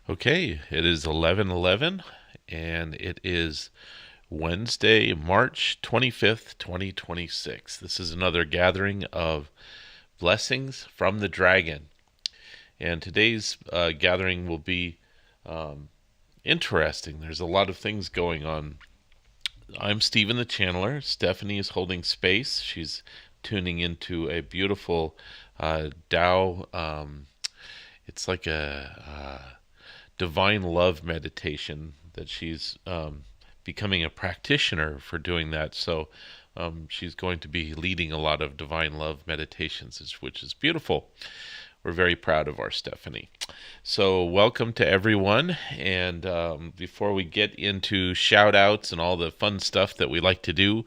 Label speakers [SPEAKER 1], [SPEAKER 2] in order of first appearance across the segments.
[SPEAKER 1] Okay, it is 11:11 and it is Wednesday, March 25th, 2026. This is another gathering of blessings from the dragon. And today's gathering will be um, interesting. There's a lot of things going on. I'm Stephen the Channeler. Stephanie is holding space. She's tuning into a beautiful Tao. It's like a divine love meditation that she's becoming a practitioner for doing that. So she's going to be leading a lot of divine love meditations, which is beautiful. We're very proud of our Stephanie. So, welcome to everyone. And before we get into shout outs and all the fun stuff that we like to do,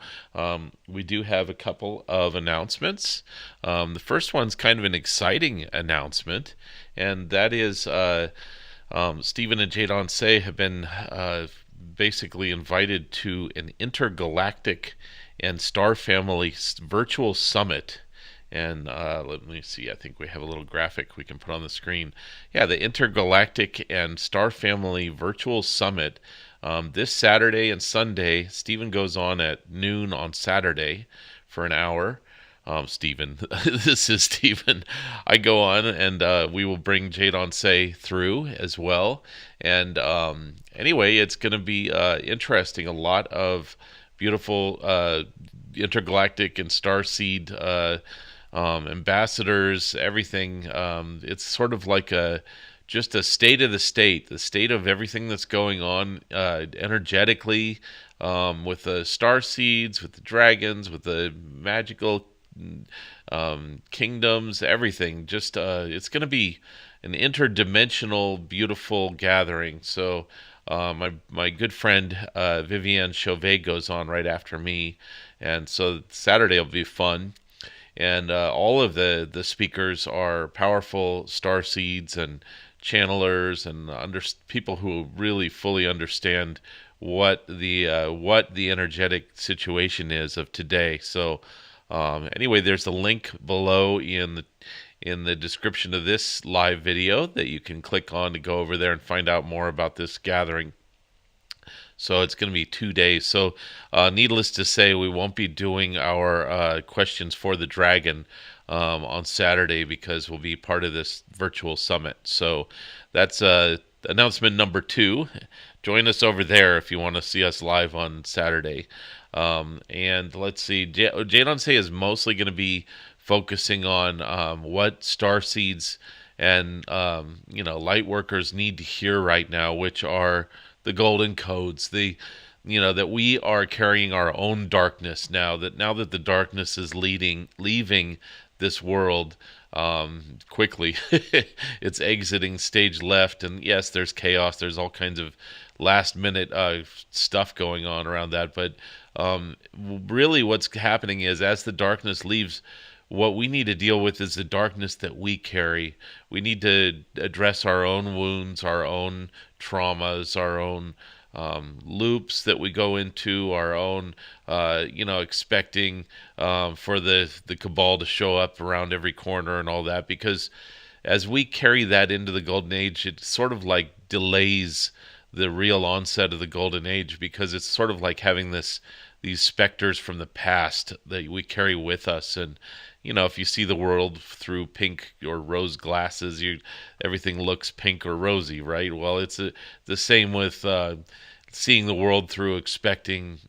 [SPEAKER 1] we do have a couple of announcements. The first one's kind of an exciting announcement, and that is Stephen and Jadon Se have been basically invited to an intergalactic and star family virtual summit. And let me see, I think we have a little graphic we can put on the screen. Yeah, the Intergalactic and Star Family Virtual Summit. This Saturday and Sunday, Stephen goes on at noon on Saturday for an hour. Stephen, this is Stephen. I go on and we will bring Jadon Se through as well. And anyway, it's going to be interesting. A lot of beautiful intergalactic and starseed ambassadors, everything. It's sort of like just a state of the state of everything that's going on energetically, with the star seeds, with the dragons, with the magical kingdoms, everything. Just it's going to be an interdimensional, beautiful gathering. So my good friend Vivienne Chauvet goes on right after me, and so Saturday will be fun. And all of the speakers are powerful star seeds and channelers and people who really fully understand what the energetic situation is of today. So anyway, there's a link below in the description of this live video that you can click on to go over there and find out more about this gathering. So it's going to be 2 days. So needless to say, we won't be doing our questions for the dragon on Saturday because we'll be part of this virtual summit. So that's announcement number 2. Join us over there if you want to see us live on Saturday. And let's see, Jadon Se is mostly going to be focusing on what star seeds and light workers need to hear right now, which are the golden codes, that we are carrying our own darkness now that the darkness is leaving this world quickly. It's exiting stage left, and yes, there's chaos. There's all kinds of last minute stuff going on around that, but really what's happening is as the darkness leaves, what we need to deal with is the darkness that we carry. We need to address our own wounds, our own traumas, our own loops that we go into, our own, expecting for the cabal to show up around every corner and all that. Because as we carry that into the Golden Age, it sort of like delays the real onset of the Golden Age, because it's sort of like having these specters from the past that we carry with us. And if you see the world through pink or rose glasses, everything looks pink or rosy, right? Well, it's the same with seeing the world through expecting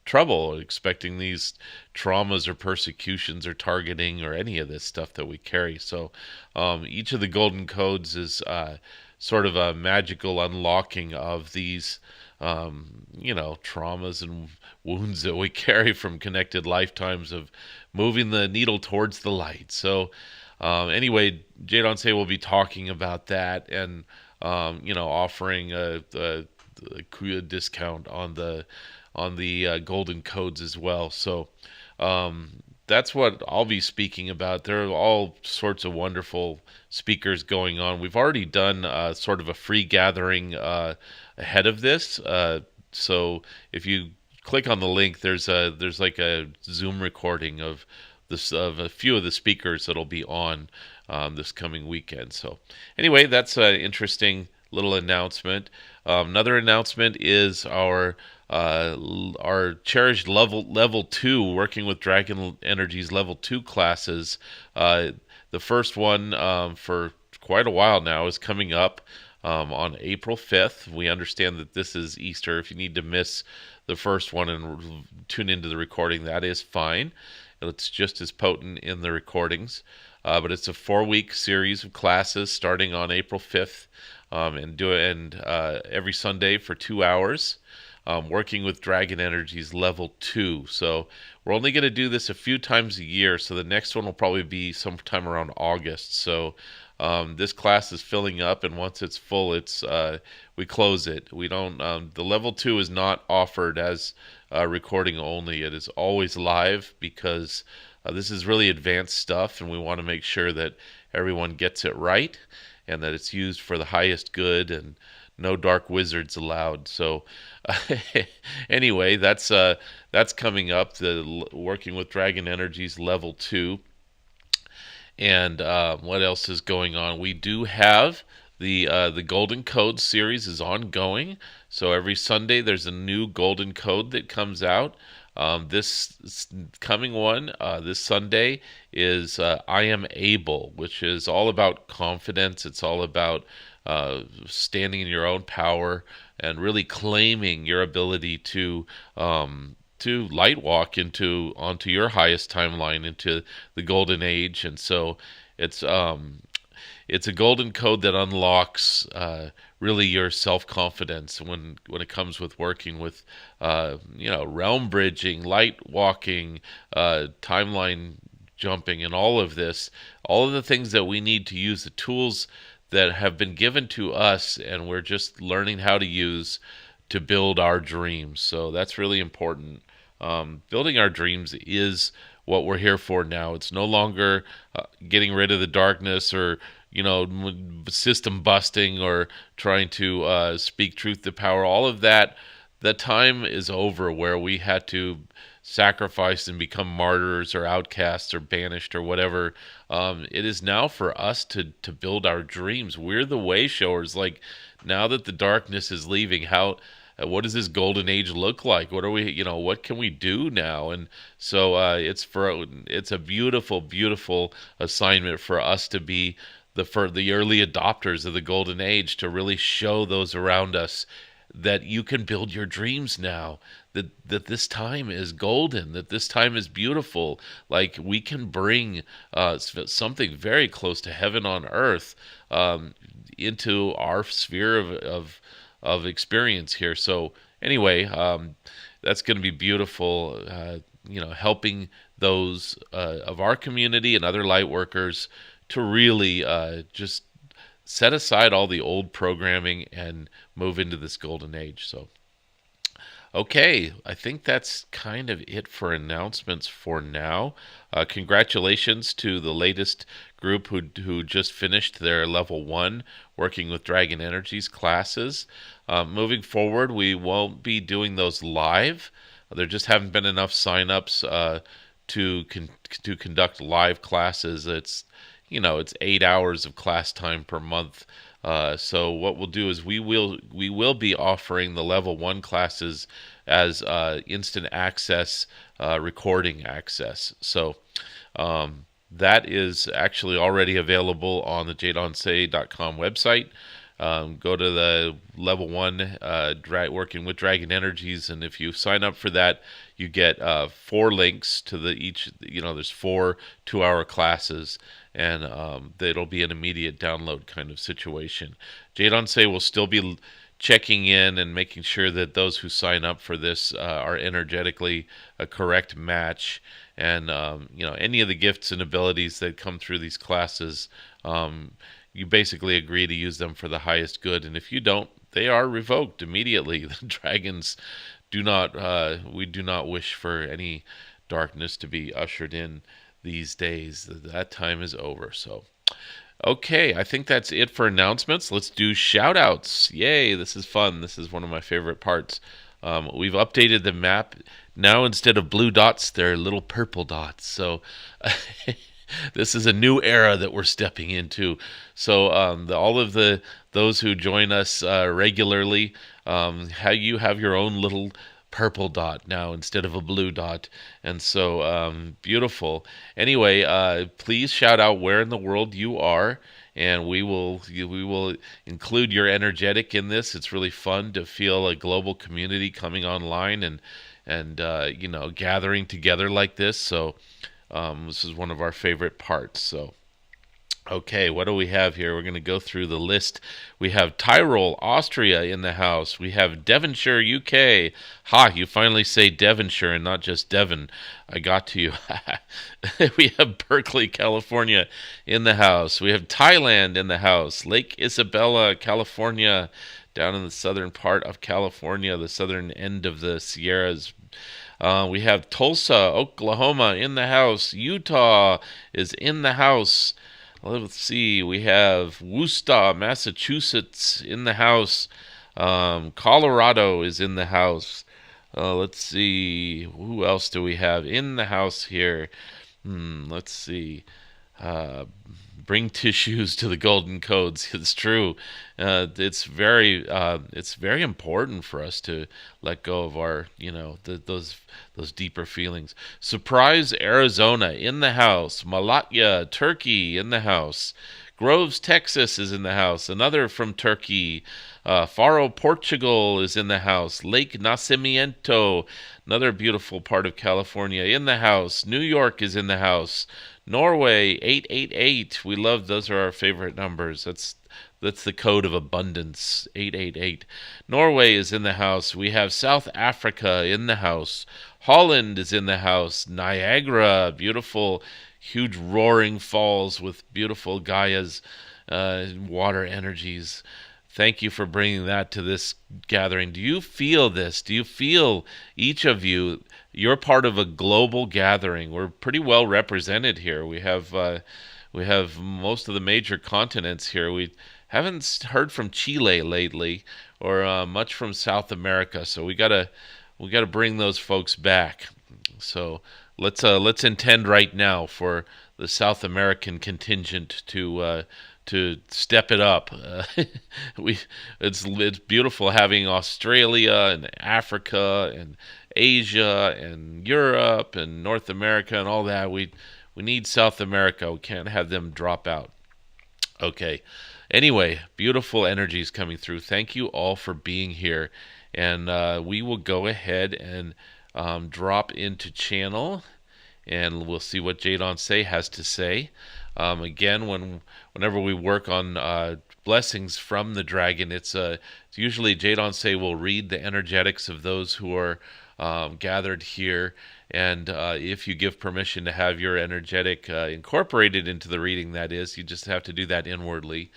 [SPEAKER 1] trouble, expecting these traumas or persecutions or targeting or any of this stuff that we carry. So each of the golden codes is sort of a magical unlocking of these traumas and wounds that we carry from connected lifetimes of moving the needle towards the light. So anyway, Jadon Se will be talking about that and offering a discount on the golden codes as well. So that's what I'll be speaking about. There are all sorts of wonderful speakers going on. We've already done sort of a free gathering ahead of this. So if you click on the link, there's like a Zoom recording of a few of the speakers that'll be on this coming weekend. So anyway, that's an interesting little announcement. Another announcement is our cherished level 2, working with Dragon Energy's level 2 classes. The first one, for quite a while now, is coming up on April 5th. We understand that this is Easter. If you need to miss the first one and tune into the recording, that is fine. It's just as potent in the recordings. But it's a 4-week series of classes starting on April 5th, and every Sunday for 2 hours, working with Dragon Energy's level 2. So we're only going to do this a few times a year, so the next one will probably be sometime around August. So this class is filling up, and once it's full, we close it. We don't. The level 2 is not offered as recording only. It is always live because this is really advanced stuff, and we want to make sure that everyone gets it right and that it's used for the highest good, and no dark wizards allowed. So anyway, that's coming up. The working with Dragon Energy's level 2. And what else is going on? We do have the Golden Code series is ongoing. So every Sunday there's a new Golden Code that comes out. This coming one, this Sunday, is I Am Able, which is all about confidence. It's all about standing in your own power and really claiming your ability to light walk onto your highest timeline, into the golden age. And so it's a golden code that unlocks really your self-confidence when it comes with working with realm bridging, light walking, timeline jumping, and all of the things that we need to use, the tools that have been given to us, and we're just learning how to use to build our dreams. So that's really important. Building our dreams is what we're here for now. It's no longer getting rid of the darkness, or system busting, or trying to speak truth to power. All of that, the time is over where we had to sacrifice and become martyrs or outcasts or banished or whatever. It is now for us to build our dreams. We're the way showers. Like, now that the darkness is leaving, what does this golden age look like? What are we, what can we do now? And so it's a beautiful, beautiful assignment for us to be the early adopters of the golden age, to really show those around us that you can build your dreams now, that this time is golden, that this time is beautiful. Like, we can bring something very close to heaven on earth into our sphere of experience here. So anyway, that's going to be beautiful, helping those of our community and other light workers to really just set aside all the old programming and move into this golden age. So okay, I think that's kind of it for announcements for now. Congratulations to the latest group who just finished their level 1 working with Dragon Energy's classes. Moving forward, we won't be doing those live. There just haven't been enough sign-ups to conduct live classes. It's 8 hours of class time per month. So what we'll do is we will be offering the level 1 classes as instant access, recording access. So that is actually already available on the jadonse.com website. Go to the level 1 working with Dragon Energies, and if you sign up for that, you get 4 links to there's 4 2-hour classes, and it'll be an immediate download kind of situation. Jadon Se will still be checking in and making sure that those who sign up for this are energetically a correct match, and any of the gifts and abilities that come through these classes, you basically agree to use them for the highest good, and if you don't, they are revoked immediately. The dragons we do not wish for any darkness to be ushered in these days. That time is over. So okay, I think that's it for announcements. Let's do shout outs. Yay, this is fun. This is one of my favorite parts. We've updated the map. Now, instead of blue dots, they're little purple dots. So This is a new era that we're stepping into. So all of the those who join us regularly, how you have your own little purple dot now instead of a blue dot, and so beautiful. Anyway, please shout out where in the world you are, and we will include your energetic in this. It's really fun to feel a global community coming online and gathering together like this. So this is one of our favorite parts. So, okay, what do we have here? We're going to go through the list. We have Tyrol, Austria in the house. We have Devonshire, UK. Ha, you finally say Devonshire and not just Devon. I got to you. We have Berkeley, California in the house. We have Thailand in the house. Lake Isabella, California, down in the southern part of California, the southern end of the Sierras. We have Tulsa, Oklahoma in the house. Utah is in the house. Let's see. We have Worcester, Massachusetts in the house. Colorado is in the house. Let's see. Who else do we have in the house here? Let's see. Bring tissues to the golden codes. It's true. It's very important for us to let go of our, those deeper feelings. Surprise, Arizona in the house. Malatya, Turkey in the house. Groves, Texas is in the house. Another from Turkey. Faro, Portugal is in the house. Lake Nacimiento, another beautiful part of California, in the house. New York is in the house. Norway, 888. We love, those are our favorite numbers. That's the code of abundance, 888. Norway is in the house. We have South Africa in the house. Holland is in the house. Niagara, beautiful, huge roaring falls with beautiful Gaia's water energies. Thank you for bringing that to this gathering. Do you feel this? Do you feel, each of you, you're part of a global gathering? We're pretty well represented here. We have most of the major continents here. We haven't heard from Chile lately, or much from South America. So we gotta bring those folks back. So let's intend right now for the South American contingent to step it up. It's beautiful having Australia and Africa and Asia and Europe and North America and all that. We need South America. We can't have them drop out. Okay. Anyway, beautiful energies coming through. Thank you all for being here, and we will go ahead and drop into channel, and we'll see what Jadon Se has to say. Again, whenever we work on blessings from the dragon, it's usually Jadon Se will read the energetics of those who are gathered here, and if you give permission to have your energetic incorporated into the reading, that is, you just have to do that inwardly,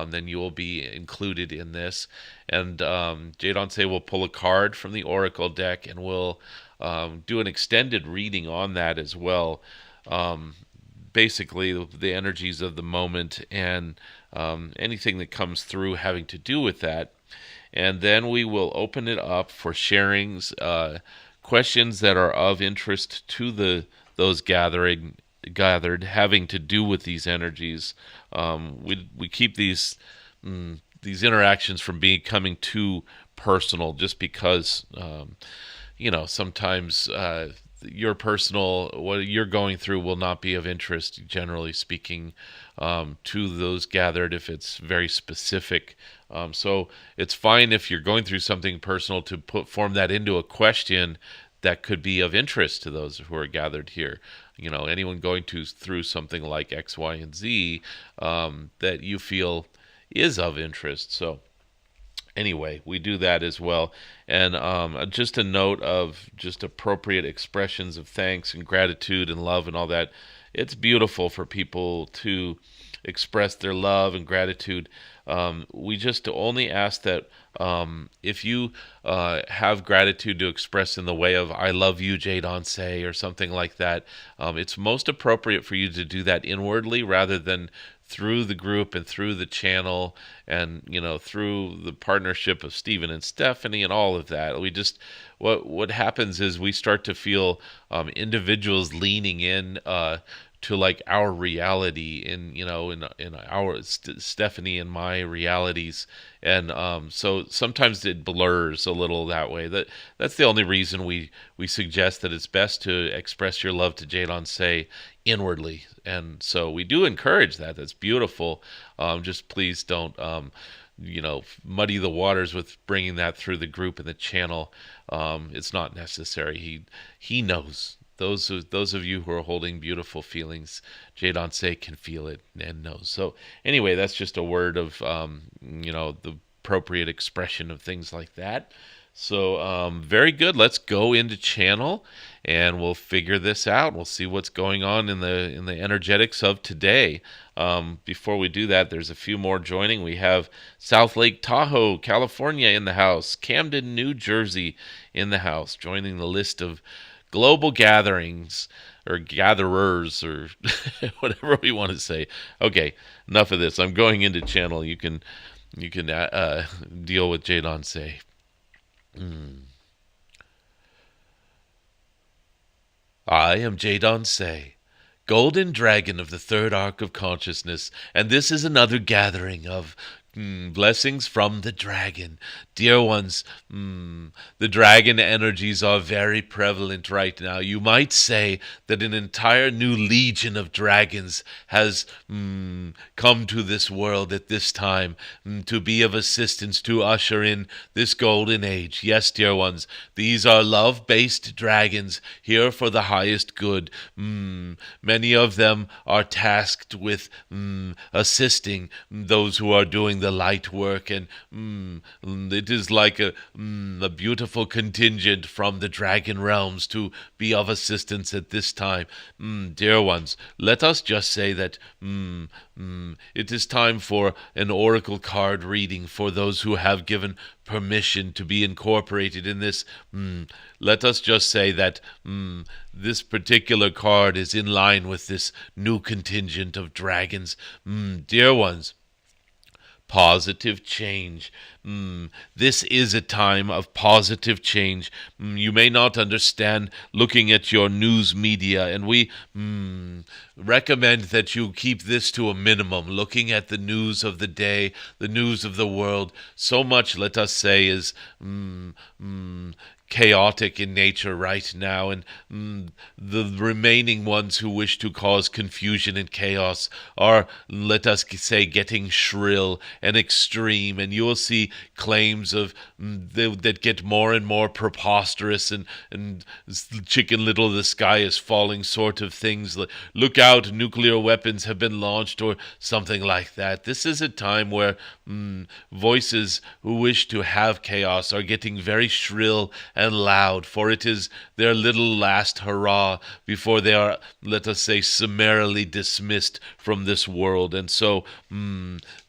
[SPEAKER 1] then you will be included in this. And Jadon Se will pull a card from the oracle deck, and we'll do an extended reading on that as well. Basically, the energies of the moment and anything that comes through having to do with that. And then we will open it up for sharings, questions that are of interest to those gathered having to do with these energies. We keep these interactions from becoming too personal, just because sometimes your personal, what you're going through, will not be of interest, generally speaking, to those gathered if it's very specific. So it's fine if you're going through something personal to form that into a question that could be of interest to those who are gathered here. Anyone going through something like X, Y, and Z that you feel is of interest. So anyway, we do that as well. And just a note of just appropriate expressions of thanks and gratitude and love and all that. It's beautiful for people to express their love and gratitude. We just only ask that if you have gratitude to express in the way of "I love you, Jadon Se" or something like that, it's most appropriate for you to do that inwardly rather than through the group and through the channel and through the partnership of Stephen and Stephanie and all of that. We just what happens is we start to feel individuals leaning in to like our reality, in our Stephanie and my realities. And so sometimes it blurs a little that way. That's the only reason we suggest that it's best to express your love to Jadon Se inwardly. And so we do encourage that. That's beautiful. Just please don't muddy the waters with bringing that through the group and the channel. It's not necessary. He knows. Those of you who are holding beautiful feelings, Jadon Se can feel it and knows. So anyway, that's just a word of the appropriate expression of things like that. So very good. Let's go into channel and we'll figure this out. We'll see what's going on in the energetics of today. Before we do that, there's a few more joining. We have South Lake Tahoe, California in the house. Camden, New Jersey in the house, joining the list of global gatherings or gatherers or whatever we want to say. Okay, enough of this. I'm going into channel. You can deal with Jadon Se. I am Jadon Se, Golden Dragon of the Third Arc of Consciousness, and this is another gathering of blessings from the dragon. Dear ones, the dragon energies are very prevalent right now. You might say that an entire new legion of dragons has come to this world at this time to be of assistance to usher in this golden age. Yes, dear ones, these are love-based dragons here for the highest good. Many of them are tasked with assisting those who are doing the light work, and it is like a beautiful contingent from the dragon realms to be of assistance at this time. Dear ones, let us just say that it is time for an oracle card reading for those who have given permission to be incorporated in this. Let us just say that this particular card is in line with this new contingent of dragons. Dear ones, positive change. This is a time of positive change. You may not understand looking at your news media, and we recommend that you keep this to a minimum, looking at the news of the day, the news of the world. So much, let us say, is chaotic in nature right now, and the remaining ones who wish to cause confusion and chaos are, let us say, getting shrill and extreme, and you will see claims of that get more and more preposterous and Chicken Little, the sky is falling sort of things. Look out, nuclear weapons have been launched or something like that. This is a time where voices who wish to have chaos are getting very shrill and loud, for it is their little last hurrah before they are, let us say, summarily dismissed from this world. And so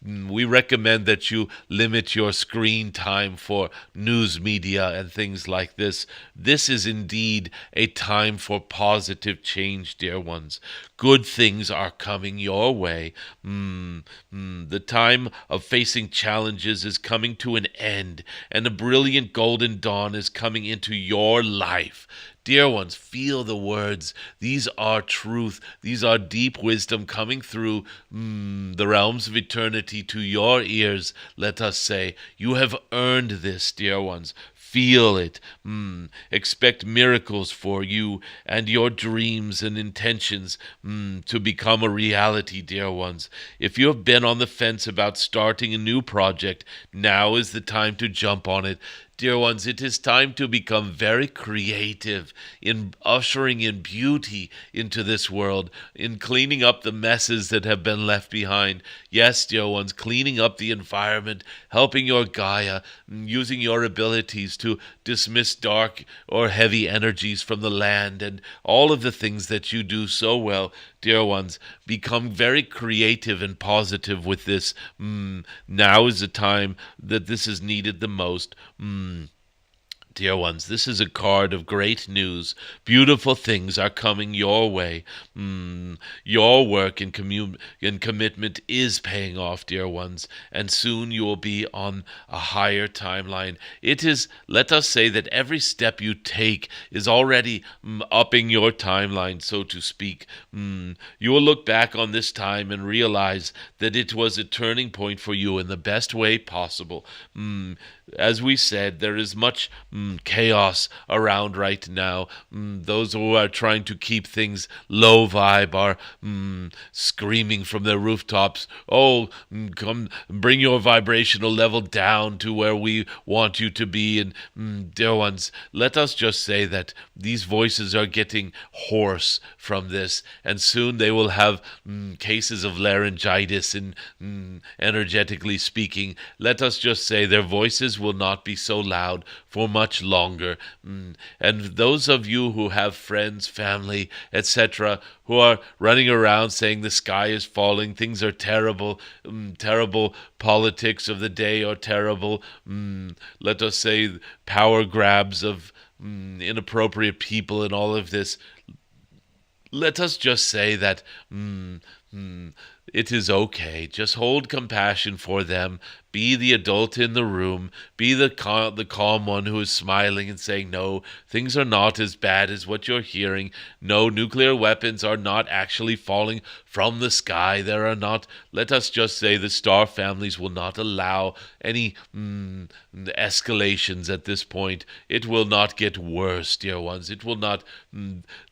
[SPEAKER 1] we recommend that you limit your screen time for news media and things like this. This is indeed a time for positive change, dear ones. Good things are coming your way. The time of facing challenges is coming to an end, and a brilliant golden dawn is coming into your life. Dear ones, feel the words. These are truth. These are deep wisdom coming through the realms of eternity to your ears. Let us say, you have earned this, dear ones. Feel it. Expect miracles for you and your dreams and intentions to become a reality, dear ones. If you have been on the fence about starting a new project, now is the time to jump on it. Dear ones, it is time to become very creative in ushering in beauty into this world, in cleaning up the messes that have been left behind. Yes, dear ones, cleaning up the environment, helping your Gaia, using your abilities to dismiss dark or heavy energies from the land, and all of the things that you do so well. Dear ones, become very creative and positive with this. Now is the time that this is needed the most. Dear ones, this is a card of great news. Beautiful things are coming your way. Your work and commitment is paying off, dear ones, and soon you will be on a higher timeline. It is, let us say that every step you take is already upping your timeline, so to speak. You will look back on this time and realize that it was a turning point for you in the best way possible. As we said, there is much chaos around right now. Those who are trying to keep things low vibe are screaming from their rooftops, "Oh, come bring your vibrational level down to where we want you to be." And dear ones, let us just say that these voices are getting hoarse from this, and soon they will have cases of laryngitis. And energetically speaking, let us just say their voices will not be so loud for much longer. And those of you who have friends, family, etc., who are running around saying the sky is falling, things are terrible, terrible politics of the day are terrible, let us say power grabs of inappropriate people and all of this, let us just say that it is okay. Just hold compassion for them. Be the adult in the room. Be the calm one who is smiling and saying, "No, things are not as bad as what you're hearing. No, nuclear weapons are not actually falling from the sky. There are not." Let us just say the star families will not allow any escalations at this point. It will not get worse, dear ones. It will not.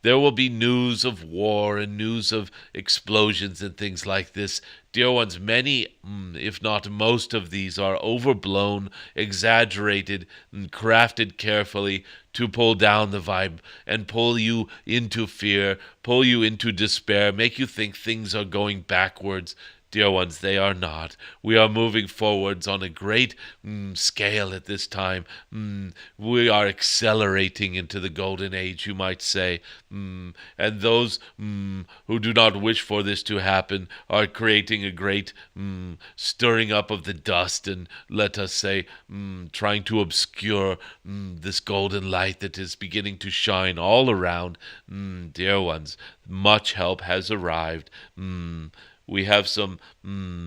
[SPEAKER 1] There will be news of war and news of explosions and things like this. Dear ones, many, if not most of these are overblown, exaggerated, and crafted carefully to pull down the vibe and pull you into fear, pull you into despair, make you think things are going backwards. Dear ones, they are not. We are moving forwards on a great scale at this time. We are accelerating into the golden age, you might say. And those who do not wish for this to happen are creating a great stirring up of the dust and, let us say, trying to obscure this golden light that is beginning to shine all around. Dear ones, much help has arrived. We have some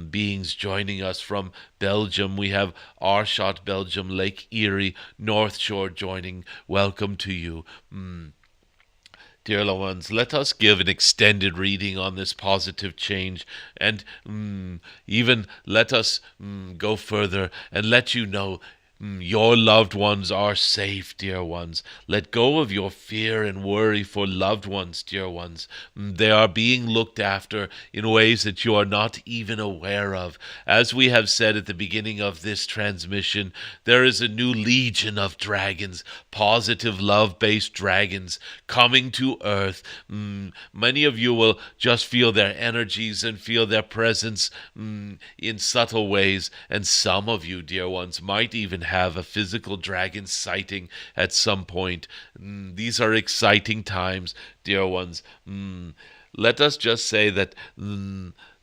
[SPEAKER 1] beings joining us from Belgium. We have Aarschot, Belgium, Lake Erie, North Shore joining. Welcome to you. Dear loved ones, let us give an extended reading on this positive change, and even let us go further and let you know your loved ones are safe, dear ones. Let go of your fear and worry for loved ones, dear ones. They are being looked after in ways that you are not even aware of. As we have said at the beginning of this transmission, there is a new legion of dragons, positive love-based dragons, coming to Earth. Many of you will just feel their energies and feel their presence in subtle ways, and some of you, dear ones, might even have a physical dragon sighting at some point. These are exciting times, dear ones. Let us just say that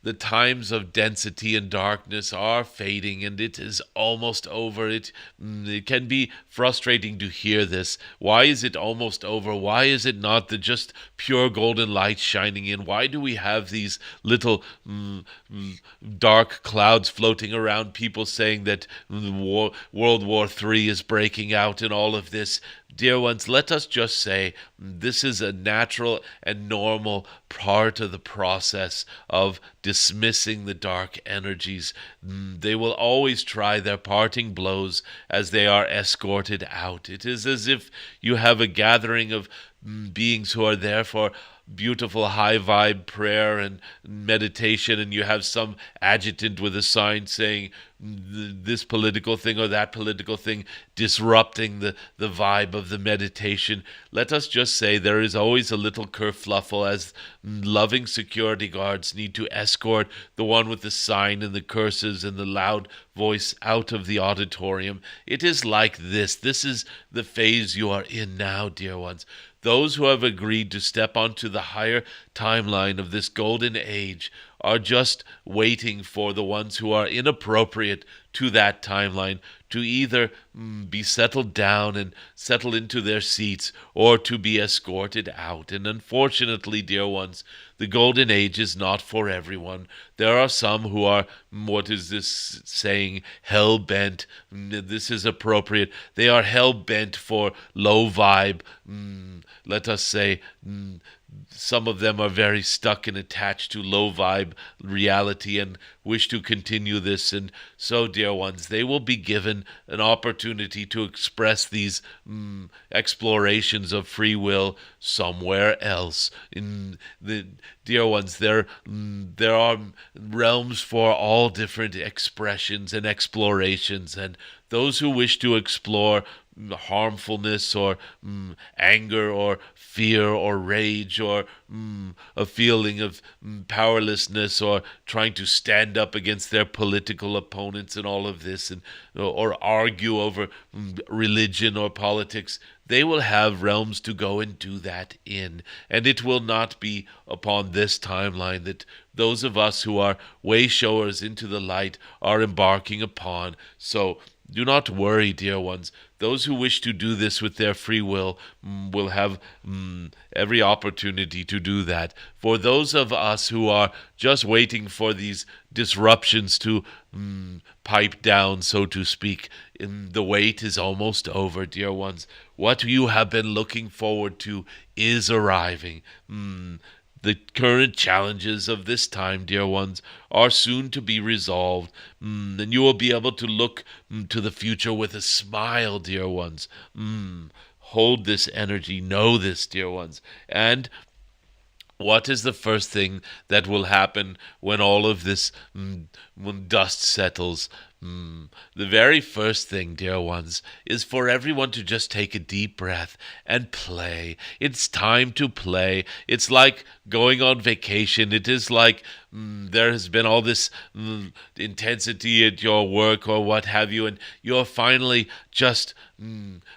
[SPEAKER 1] the times of density and darkness are fading, and it is almost over. It can be frustrating to hear this. Why is it almost over? Why is it not the just pure golden light shining in? Why do we have these little dark clouds floating around, people saying that World War III is breaking out and all of this? Dear ones, let us just say this is a natural and normal part of the process of dismissing the dark energies. They will always try their parting blows as they are escorted out. It is as if you have a gathering of beings who are there for beautiful high vibe prayer and meditation, and you have some adjutant with a sign saying this political thing or that political thing, disrupting the vibe of the meditation. Let us just say there is always a little kerfluffle as loving security guards need to escort the one with the sign and the curses and the loud voice out of the auditorium. It is like this. This is the phase you are in now, dear ones. Those who have agreed to step onto the higher timeline of this golden age are just waiting for the ones who are inappropriate to that timeline to either be settled down and settle into their seats or to be escorted out. And unfortunately, dear ones, the golden age is not for everyone. There are some who are, what is this saying, hell bent. This is appropriate. They are hell bent for low vibe. Let us say, some of them are very stuck and attached to low vibe reality and wish to continue this. And so, dear ones, they will be given an opportunity to express these explorations of free will somewhere else. In the dear ones, there are realms for all different expressions and explorations, and those who wish to explore harmfulness or anger or fear or rage or a feeling of powerlessness or trying to stand up against their political opponents and all of this, and or argue over religion or politics, they will have realms to go and do that in. And it will not be upon this timeline that those of us who are way showers into the light are embarking upon. So do not worry, dear ones. Those who wish to do this with their free will have every opportunity to do that. For those of us who are just waiting for these disruptions to pipe down, so to speak, the wait is almost over, dear ones. What you have been looking forward to is arriving. The current challenges of this time, dear ones, are soon to be resolved, and you will be able to look to the future with a smile, dear ones. Hold this energy, know this, dear ones. And what is the first thing that will happen when all of this, when dust settles? The very first thing, dear ones, is for everyone to just take a deep breath and play. It's time to play. It's like going on vacation. It is like there has been all this intensity at your work or what have you, and you're finally just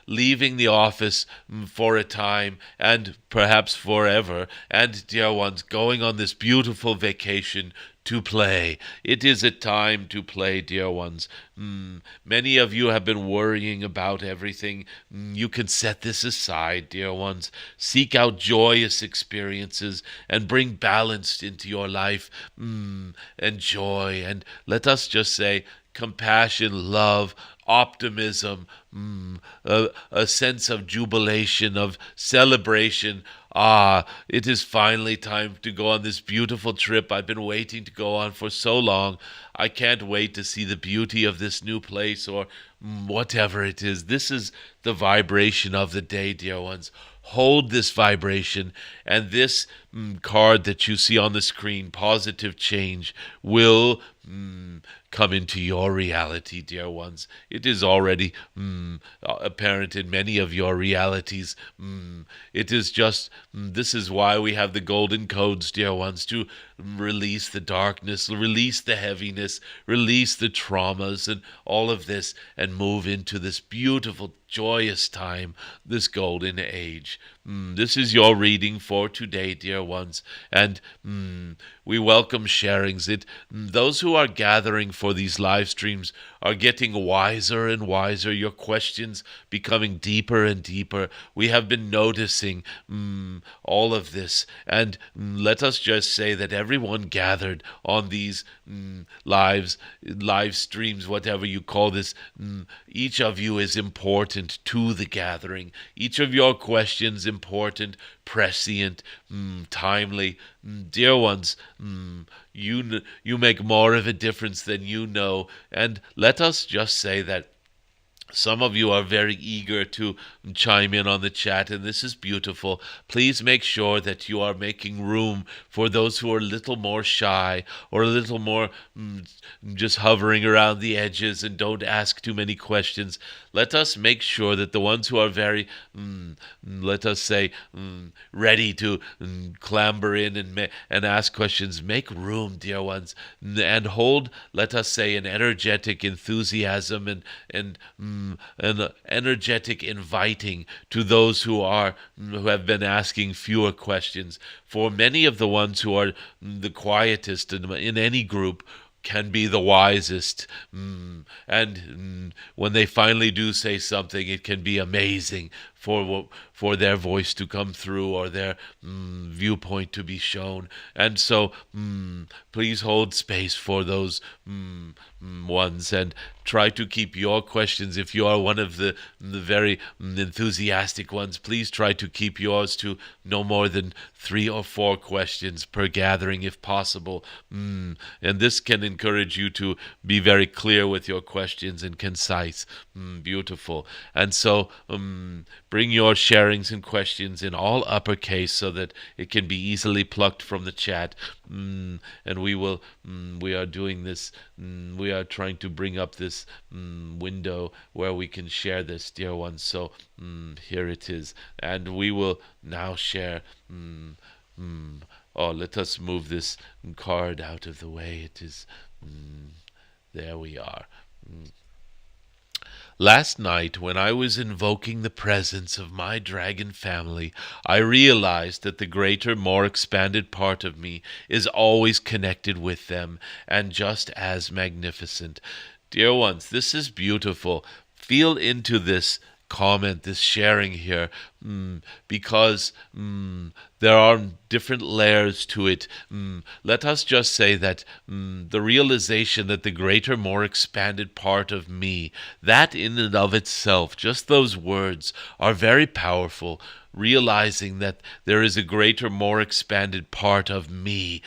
[SPEAKER 1] leaving the office for a time and perhaps forever, and, dear ones, going on this beautiful vacation to play. It is a time to play, dear ones. Many of you have been worrying about everything. You can set this aside, dear ones. Seek out joyous experiences and bring balance into your life and joy. And let us just say compassion, love, optimism, a sense of jubilation, of celebration. It is finally time to go on this beautiful trip I've been waiting to go on for so long. I can't wait to see the beauty of this new place or whatever it is. This is the vibration of the day, dear ones. Hold this vibration, and this card that you see on the screen, positive change, will come into your reality, dear ones. It is already apparent in many of your realities. It is just, this is why we have the golden codes, dear ones, to release the darkness, release the heaviness, release the traumas and all of this, and move into this beautiful, joyous time, this golden age. This is your reading for today, dear ones, and we welcome sharings. Those who are gathering for these live streams are getting wiser and wiser. Your questions becoming deeper and deeper. We have been noticing all of this, and let us just say that everyone gathered on these live streams, whatever you call this, each of you is important to the gathering. Each of your questions important, prescient, timely. Dear ones, you make more of a difference than you know. And let us just say that some of you are very eager to chime in on the chat, and this is beautiful. Please make sure that you are making room for those who are a little more shy or a little more just hovering around the edges and don't ask too many questions. Let us make sure that the ones who are very, let us say, ready to clamber in and ask questions, make room, dear ones, and hold, let us say, an energetic enthusiasm and an energetic inviting to those who have been asking fewer questions. For many of the ones who are the quietest in any group can be the wisest. And when they finally do say something, it can be amazing for their voice to come through or their viewpoint to be shown. And so please hold space for those ones, and try to keep your questions. If you are one of the very enthusiastic ones, please try to keep yours to no more than 3 or 4 questions per gathering if possible. And this can encourage you to be very clear with your questions and concise. Beautiful. And so bring your sharings and questions in all uppercase so that it can be easily plucked from the chat. And we are doing this. We are trying to bring up this window where we can share this, dear ones. So here it is. And we will now share. Oh, let us move this card out of the way. It is. There we are. Last night, when I was invoking the presence of my dragon family, I realized that the greater, more expanded part of me is always connected with them and just as magnificent. Dear ones, this is beautiful. Feel into this comment, this sharing here, because there are different layers to it. Let us just say that the realization that the greater, more expanded part of me, that in and of itself, just those words are very powerful. Realizing that there is a greater, more expanded part of me,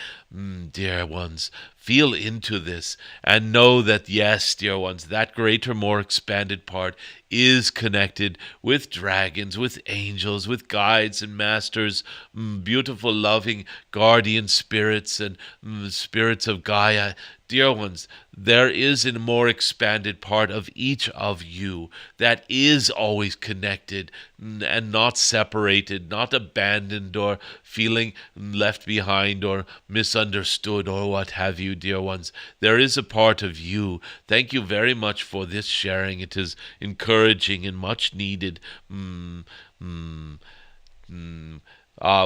[SPEAKER 1] dear ones, feel into this and know that, yes, dear ones, that greater, more expanded part is connected with dragons, with angels, with guides and masters, beautiful, loving, guardian spirits and spirits of Gaia. Dear ones, there is a more expanded part of each of you that is always connected and not separated, not abandoned or feeling left behind or misunderstood or what have you, dear ones. There is a part of you. Thank you very much for this sharing. It is encouraging and much needed.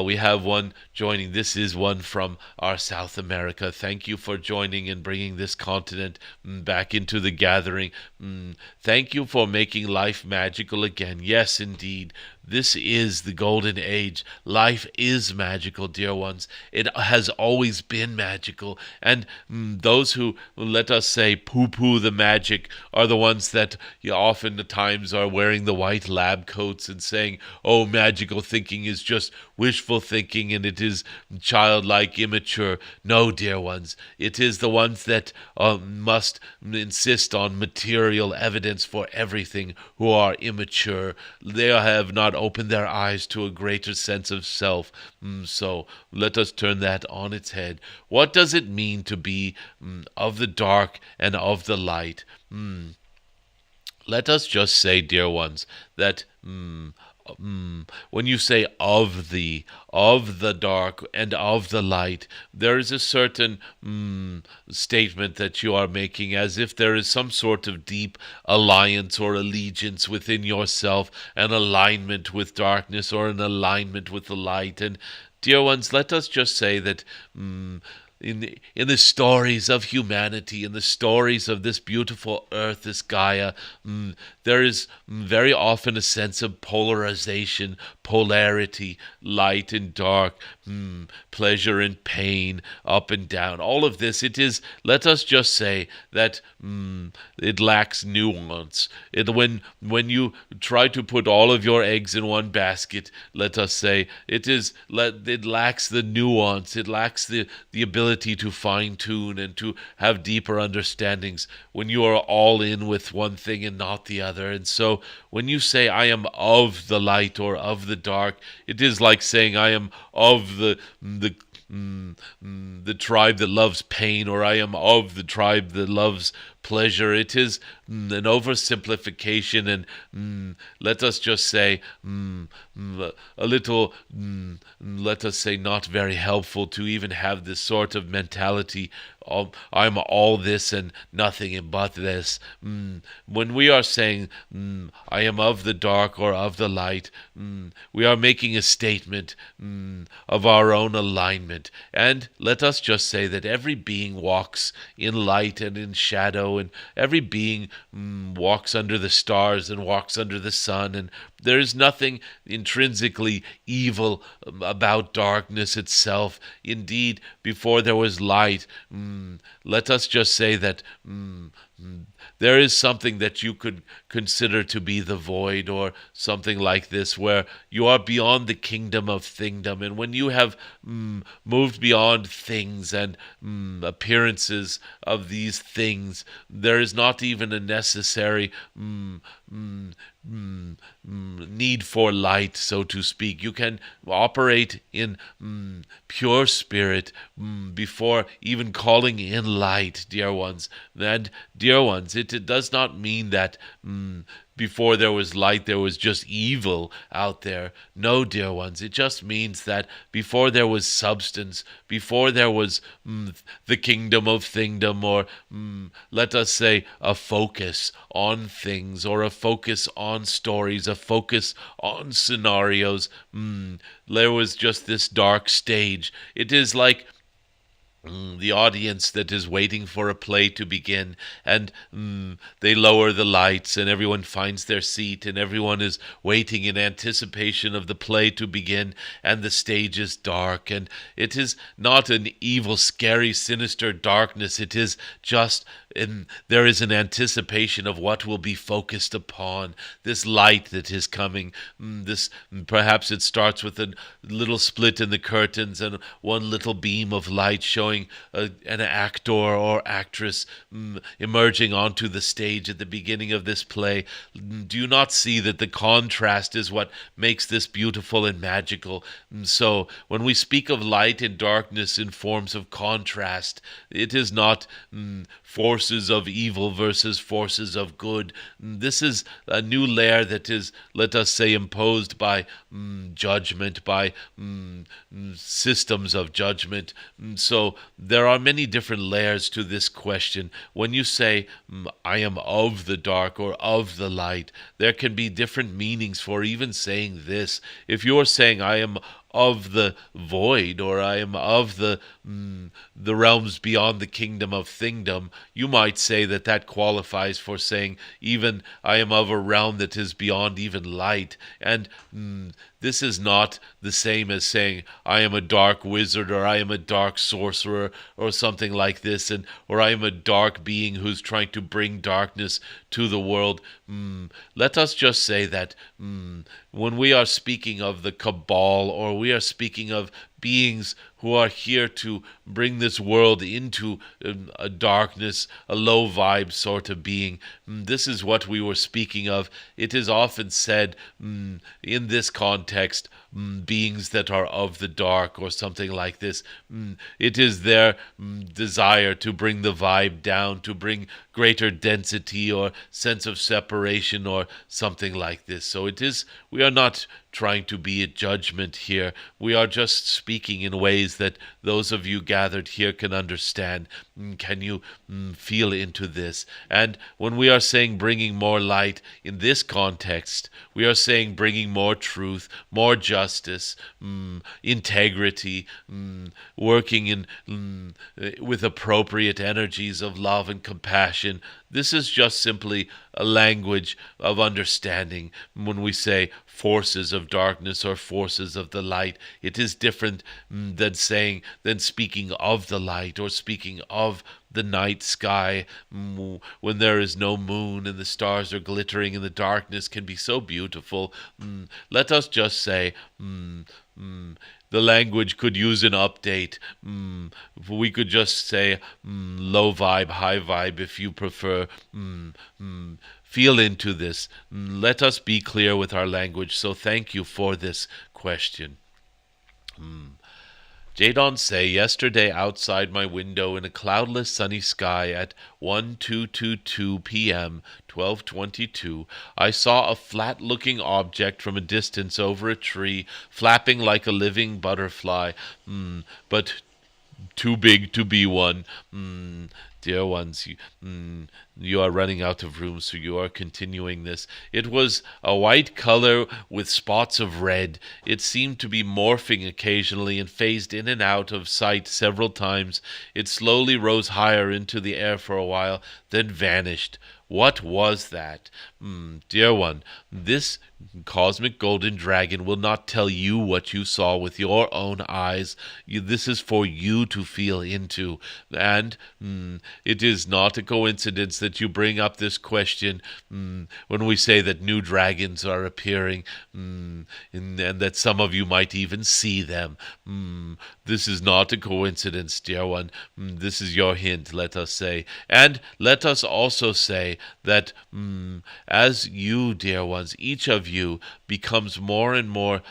[SPEAKER 1] We have one joining. This is one from our South America. Thank you for joining and bringing this continent back into the gathering. Thank you for making life magical again. Yes, indeed. This is the golden age. Life is magical, dear ones. It has always been magical. And those who, let us say, poo-poo the magic are the ones that oftentimes are wearing the white lab coats and saying, oh, magical thinking is just wishful thinking and it is childlike, immature. No, dear ones. It is the ones that must insist on material evidence for everything who are immature. They have not opened their eyes to a greater sense of self. So let us turn that on its head. What does it mean to be of the dark and of the light? Let us just say, dear ones, that when you say of the dark and of the light, there is a certain statement that you are making as if there is some sort of deep alliance or allegiance within yourself, an alignment with darkness or an alignment with the light. And dear ones, let us just say that in the stories of humanity, in the stories of this beautiful earth, this Gaia, there is very often a sense of polarization, polarity, light and dark, pleasure and pain, up and down. All of this, it is, let us just say that it lacks nuance. When you try to put all of your eggs in one basket, let us say, it lacks the nuance, it lacks the ability to fine-tune and to have deeper understandings when you are all in with one thing and not the other. And so when you say I am of the light or of the dark, it is like saying I am of the tribe that loves pain, or I am of the tribe that loves pleasure. It is an oversimplification, and let us just say a little, let us say, not very helpful to even have this sort of mentality I'm all this and nothing but this. When we are saying I am of the dark or of the light, we are making a statement of our own alignment. And let us just say that every being walks in light and in shadow, and every being walks under the stars and walks under the sun, and there is nothing intrinsically evil about darkness itself. Indeed, before there was light, let us just say that there is something that you could consider to be the void, or something like this, where you are beyond the kingdom of thingdom. And when you have moved beyond things and appearances of these things, there is not even a necessary need for light, so to speak. You can operate in pure spirit before even calling in light, dear ones. And, dear ones, it does not mean that before there was light, there was just evil out there. No, dear ones, it just means that before there was substance, before there was the kingdom of thingdom, or let us say a focus on things, or a focus on stories, a focus on scenarios, there was just this dark stage. It is like the audience that is waiting for a play to begin, and they lower the lights, and everyone finds their seat, and everyone is waiting in anticipation of the play to begin, and the stage is dark. And it is not an evil, scary, sinister darkness. It is just there is an anticipation of what will be focused upon, this light that is coming. This, perhaps it starts with a little split in the curtains and one little beam of light showing an actor or actress emerging onto the stage at the beginning of this play. Do you not see that the contrast is what makes this beautiful and magical? So when we speak of light and darkness in forms of contrast, it is not forces of evil versus forces of good. This is a new layer that is, let us say, imposed by judgment, by systems of judgment. So there are many different layers to this question. When you say, I am of the dark or of the light, there can be different meanings for even saying this. If you're saying, I am of the void, or I am of the realms beyond the kingdom of thingdom, you might say that that qualifies for saying even I am of a realm that is beyond even light. And this is not the same as saying I am a dark wizard, or I am a dark sorcerer, or something like this, and or I am a dark being who's trying to bring darkness to the world. Let us just say that when we are speaking of the cabal, or we are speaking of beings who are here to bring this world into a darkness, a low vibe sort of being, this is what we were speaking of. It is often said in this context, beings that are of the dark, or something like this. It is their desire to bring the vibe down, to bring greater density or sense of separation, or something like this. So we are not trying to be a judgment here. We are just speaking in ways that those of you gathered here can understand. Can you feel into this? And when we are saying bringing more light in this context, we are saying bringing more truth, more justice, integrity, working in with appropriate energies of love and compassion. This is just simply a language of understanding. When we say forces of darkness or forces of the light, it is different than speaking of the light, or speaking of the night sky when there is no moon and the stars are glittering and the darkness can be so beautiful. Let us just say the language could use an update. We could just say low vibe, high vibe, if you prefer. Feel into this. Let us be clear with our language. So thank you for this question. Jadon Se, yesterday outside my window in a cloudless sunny sky at 1222 p.m., 12:22, I saw a flat-looking object from a distance over a tree, flapping like a living butterfly. But too big to be one. Dear ones, you are running out of room, so you are continuing this. It was a white color with spots of red. It seemed to be morphing occasionally and phased in and out of sight several times. It slowly rose higher into the air for a while, then vanished. What was that? Dear one, this cosmic golden dragon will not tell you what you saw with your own eyes. This is for you to feel into. And it is not a coincidence that you bring up this question when we say that new dragons are appearing, and that some of you might even see them. This is not a coincidence, dear one. This is your hint, let us say. And let us also say that as you, dear ones, each of you becomes more and more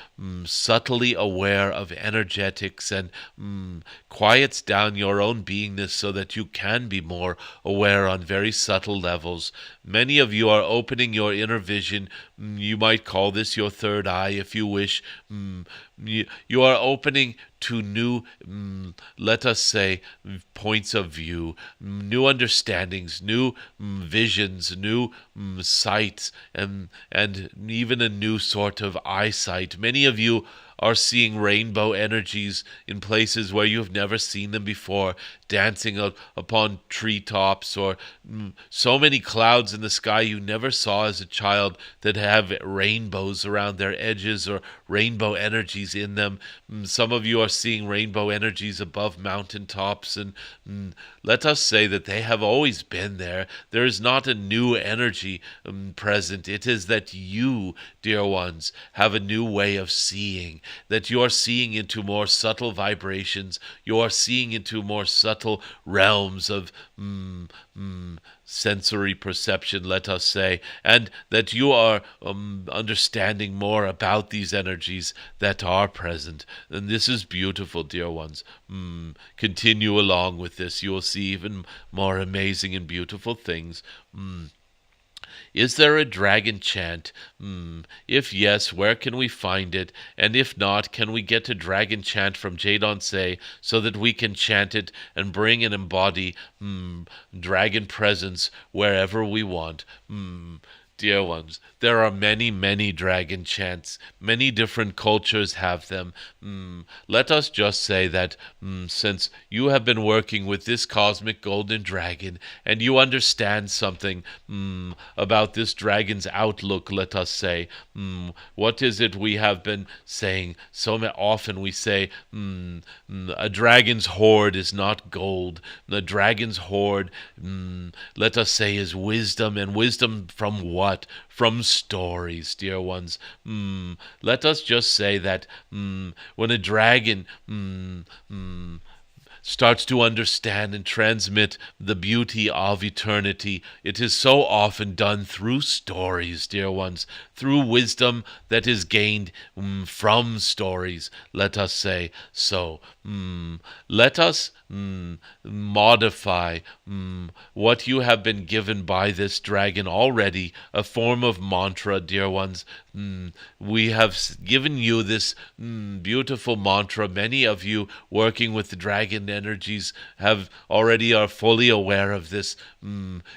[SPEAKER 1] subtly aware of energetics and quiets down your own beingness so that you can be more aware on very subtle levels. Many of you are opening your inner vision. You might call this your third eye if you wish. You are opening to new, let us say, points of view, new understandings, new visions, new sights, and even a new sort of eyesight. Many of you are seeing rainbow energies in places where you've never seen them before, dancing upon treetops, or so many clouds in the sky you never saw as a child that have rainbows around their edges or rainbow energies in them. Some of you are seeing rainbow energies above mountaintops, and let us say that they have always been there. There is not a new energy present. It is that you, dear ones, have a new way of seeing, that you are seeing into more subtle vibrations. You are seeing into more subtle realms of sensory perception, let us say, and that you are understanding more about these energies that are present. And this is beautiful, dear ones. Continue along with this. You will see even more amazing and beautiful things. Is there a dragon chant? If yes, where can we find it? And if not, can we get a dragon chant from Jadon Se so that we can chant it and bring and embody dragon presence wherever we want? Dear ones, there are many, many dragon chants. Many different cultures have them. Let us just say that since you have been working with this cosmic golden dragon and you understand something about this dragon's outlook, let us say, what is it we have been saying? So often we say a dragon's hoard is not gold. The dragon's hoard, let us say, is wisdom. And wisdom from what? From stories, dear ones. Let us just say that when a dragon starts to understand and transmit the beauty of eternity, it is so often done through stories, dear ones, through wisdom that is gained from stories, let us say. So, let us modify what you have been given by this dragon already, a form of mantra, dear ones. We have given you this beautiful mantra. Many of you working with the dragon energies are fully aware of this.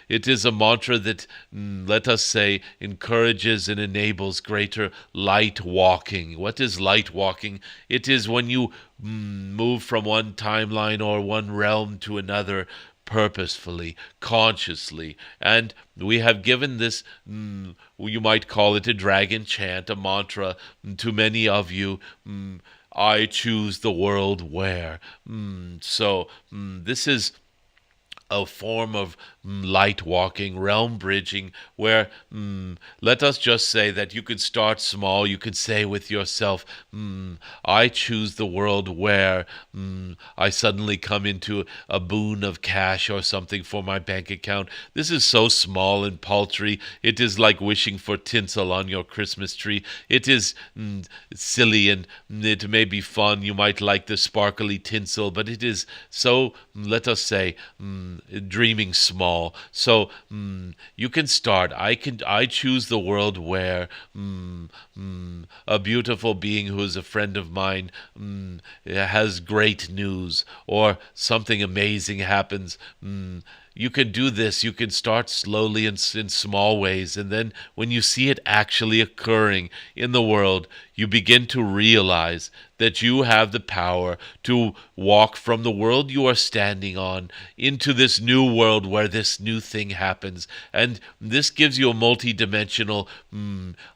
[SPEAKER 1] It is a mantra that, let us say, encourages and enables greater light walking. What is light walking? It is when you move from one timeline or one realm to another purposefully, consciously. And we have given this, you might call it a dragon chant, a mantra, to many of you. I choose the world where. So this is a form of light walking, realm bridging, where let us just say that you could start small. You could say with yourself, I choose the world where I suddenly come into a boon of cash or something for my bank account. This is so small and paltry. It is like wishing for tinsel on your Christmas tree. It is silly and it may be fun. You might like the sparkly tinsel, but it is so, let us say, dreaming small. So you can start. I choose the world where a beautiful being who is a friend of mine has great news, or something amazing happens. You can do this. You can start slowly in small ways. And then when you see it actually occurring in the world, you begin to realize that you have the power to walk from the world you are standing on into this new world where this new thing happens. And this gives you a multi-dimensional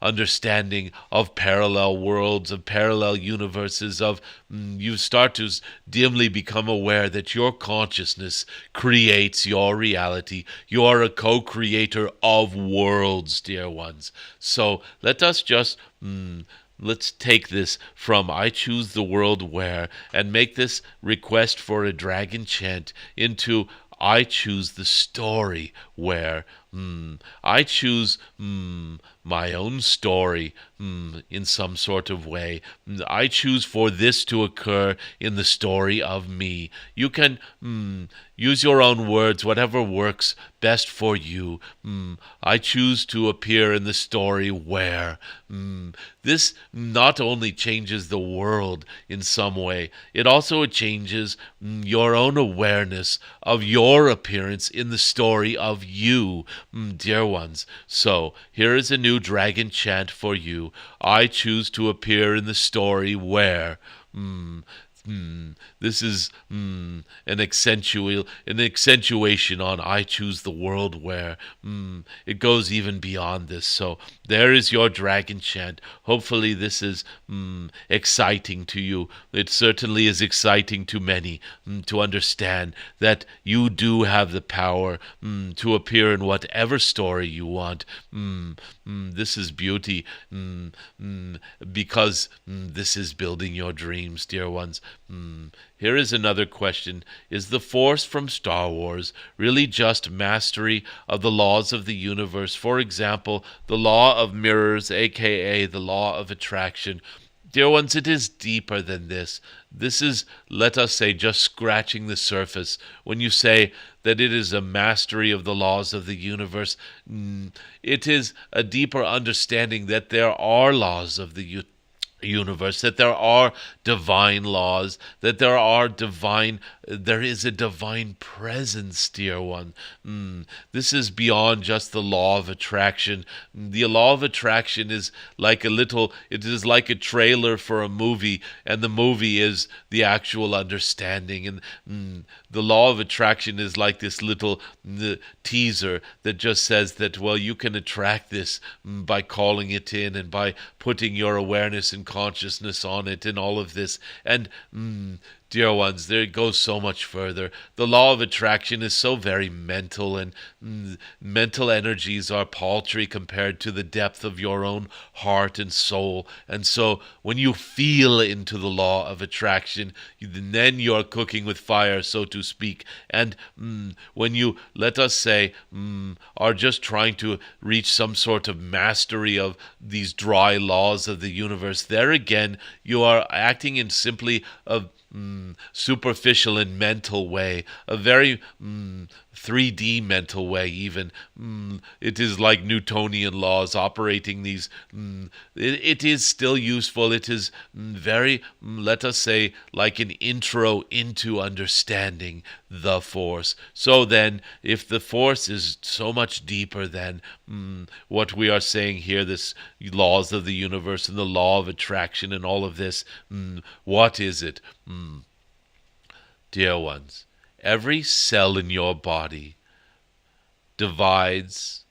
[SPEAKER 1] understanding of parallel worlds, of parallel universes, of you start to dimly become aware that your consciousness creates your reality. You are a co-creator of worlds, dear ones. So let us just let's take this from I choose the world where, and make this request for a dragon chant into I choose the story where. I choose my own story in some sort of way. I choose for this to occur in the story of me. You can use your own words, whatever works best for you. I choose to appear in the story where. This not only changes the world in some way, it also changes your own awareness of your appearance in the story of you, dear ones. So here is a new dragon chant for you. I choose to appear in the story where. This is an accentuation on I choose the world where. It goes even beyond this. So there is your dragon chant. Hopefully this is exciting to you. It certainly is exciting to many to understand that you do have the power to appear in whatever story you want. This is beauty because this is building your dreams, dear ones. Here is another question. Is the Force from Star Wars really just mastery of the laws of the universe? For example, the law of mirrors, aka the law of attraction. Dear ones, it is deeper than this. This is, let us say, just scratching the surface. When you say that it is a mastery of the laws of the universe, it is a deeper understanding that there are laws of the universe, that there are divine laws, that there is a divine presence, dear one. This is beyond just the law of attraction. The law of attraction is like it is like a trailer for a movie, and the movie is the actual understanding. And the law of attraction is like this little teaser that just says that, well, you can attract this by calling it in and by putting your awareness and consciousness on it and all of this. And dear ones, there it goes so much further. The law of attraction is so very mental, and mental energies are paltry compared to the depth of your own heart and soul. And so when you feel into the law of attraction, then you're cooking with fire, so to speak. And when you, let us say, are just trying to reach some sort of mastery of these dry laws of the universe, there again, you are acting in simply a superficial and mental way, a very 3D mental way even. It is like Newtonian laws operating these. It is still useful. It is very, let us say, like an intro into understanding the Force. So then, if the Force is so much deeper than what we are saying here, this laws of the universe and the law of attraction and all of this, what is it? Dear ones, every cell in your body divides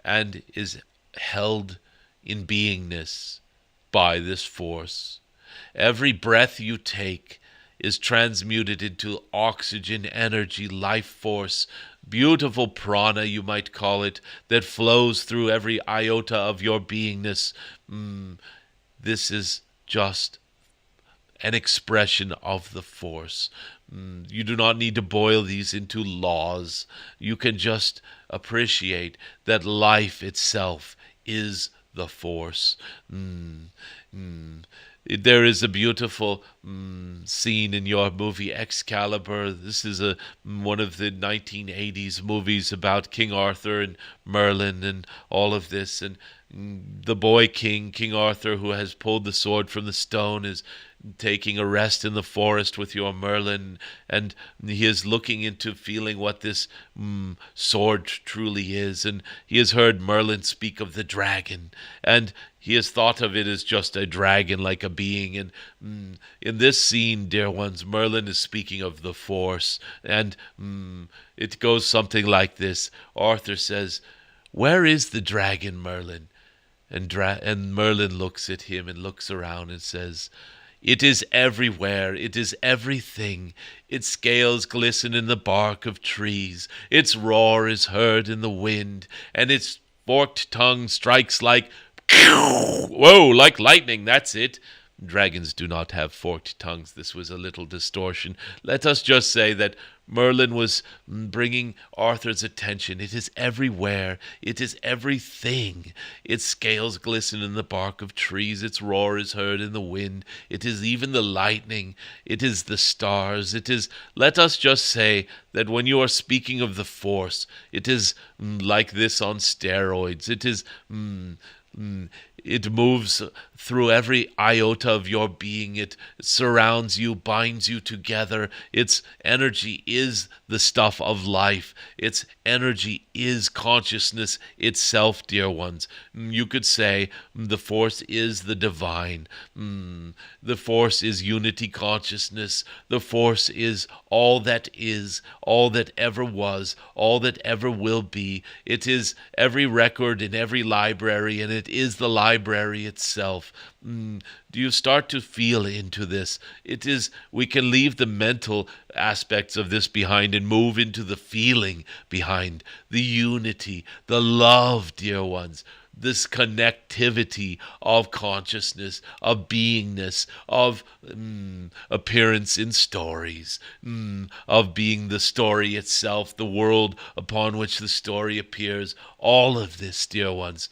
[SPEAKER 1] and is held in beingness by this Force. Every breath you take is transmuted into oxygen, energy, life force, beautiful prana, you might call it, that flows through every iota of your beingness. This is just an expression of the Force. You do not need to boil these into laws. You can just appreciate that life itself is the Force. There is a beautiful scene in your movie Excalibur. This is one of the 1980s movies about King Arthur and Merlin and all of this. And the boy king, King Arthur, who has pulled the sword from the stone, is taking a rest in the forest with your Merlin, and he is looking into feeling what this sword truly is, and he has heard Merlin speak of the dragon, and he has thought of it as just a dragon, like a being. And in this scene, dear ones, Merlin is speaking of the Force, and it goes something like this. Arthur says, "Where is the dragon, Merlin?" And Merlin looks at him and looks around and says, "It is everywhere. It is everything. Its scales glisten in the bark of trees. Its roar is heard in the wind, and its forked tongue strikes like whoa, like lightning. That's it." Dragons do not have forked tongues. This was a little distortion. Let us just say that Merlin was bringing Arthur's attention. It is everywhere. It is everything. Its scales glisten in the bark of trees. Its roar is heard in the wind. It is even the lightning. It is the stars. It is, let us just say that when you are speaking of the Force, it is like this on steroids. It is it moves through every iota of your being. It surrounds you, binds you together. Its energy is the stuff of life. Its energy is consciousness itself, dear ones. You could say the Force is the divine. The Force is unity consciousness. The Force is all that ever was, all that ever will be. It is every record in every library, and it is the library itself. Do you start to feel into this? We can leave the mental aspects of this behind and move into the feeling behind, the unity, the love, dear ones. This connectivity of consciousness, of beingness, of appearance in stories, of being the story itself, the world upon which the story appears. All of this, dear ones,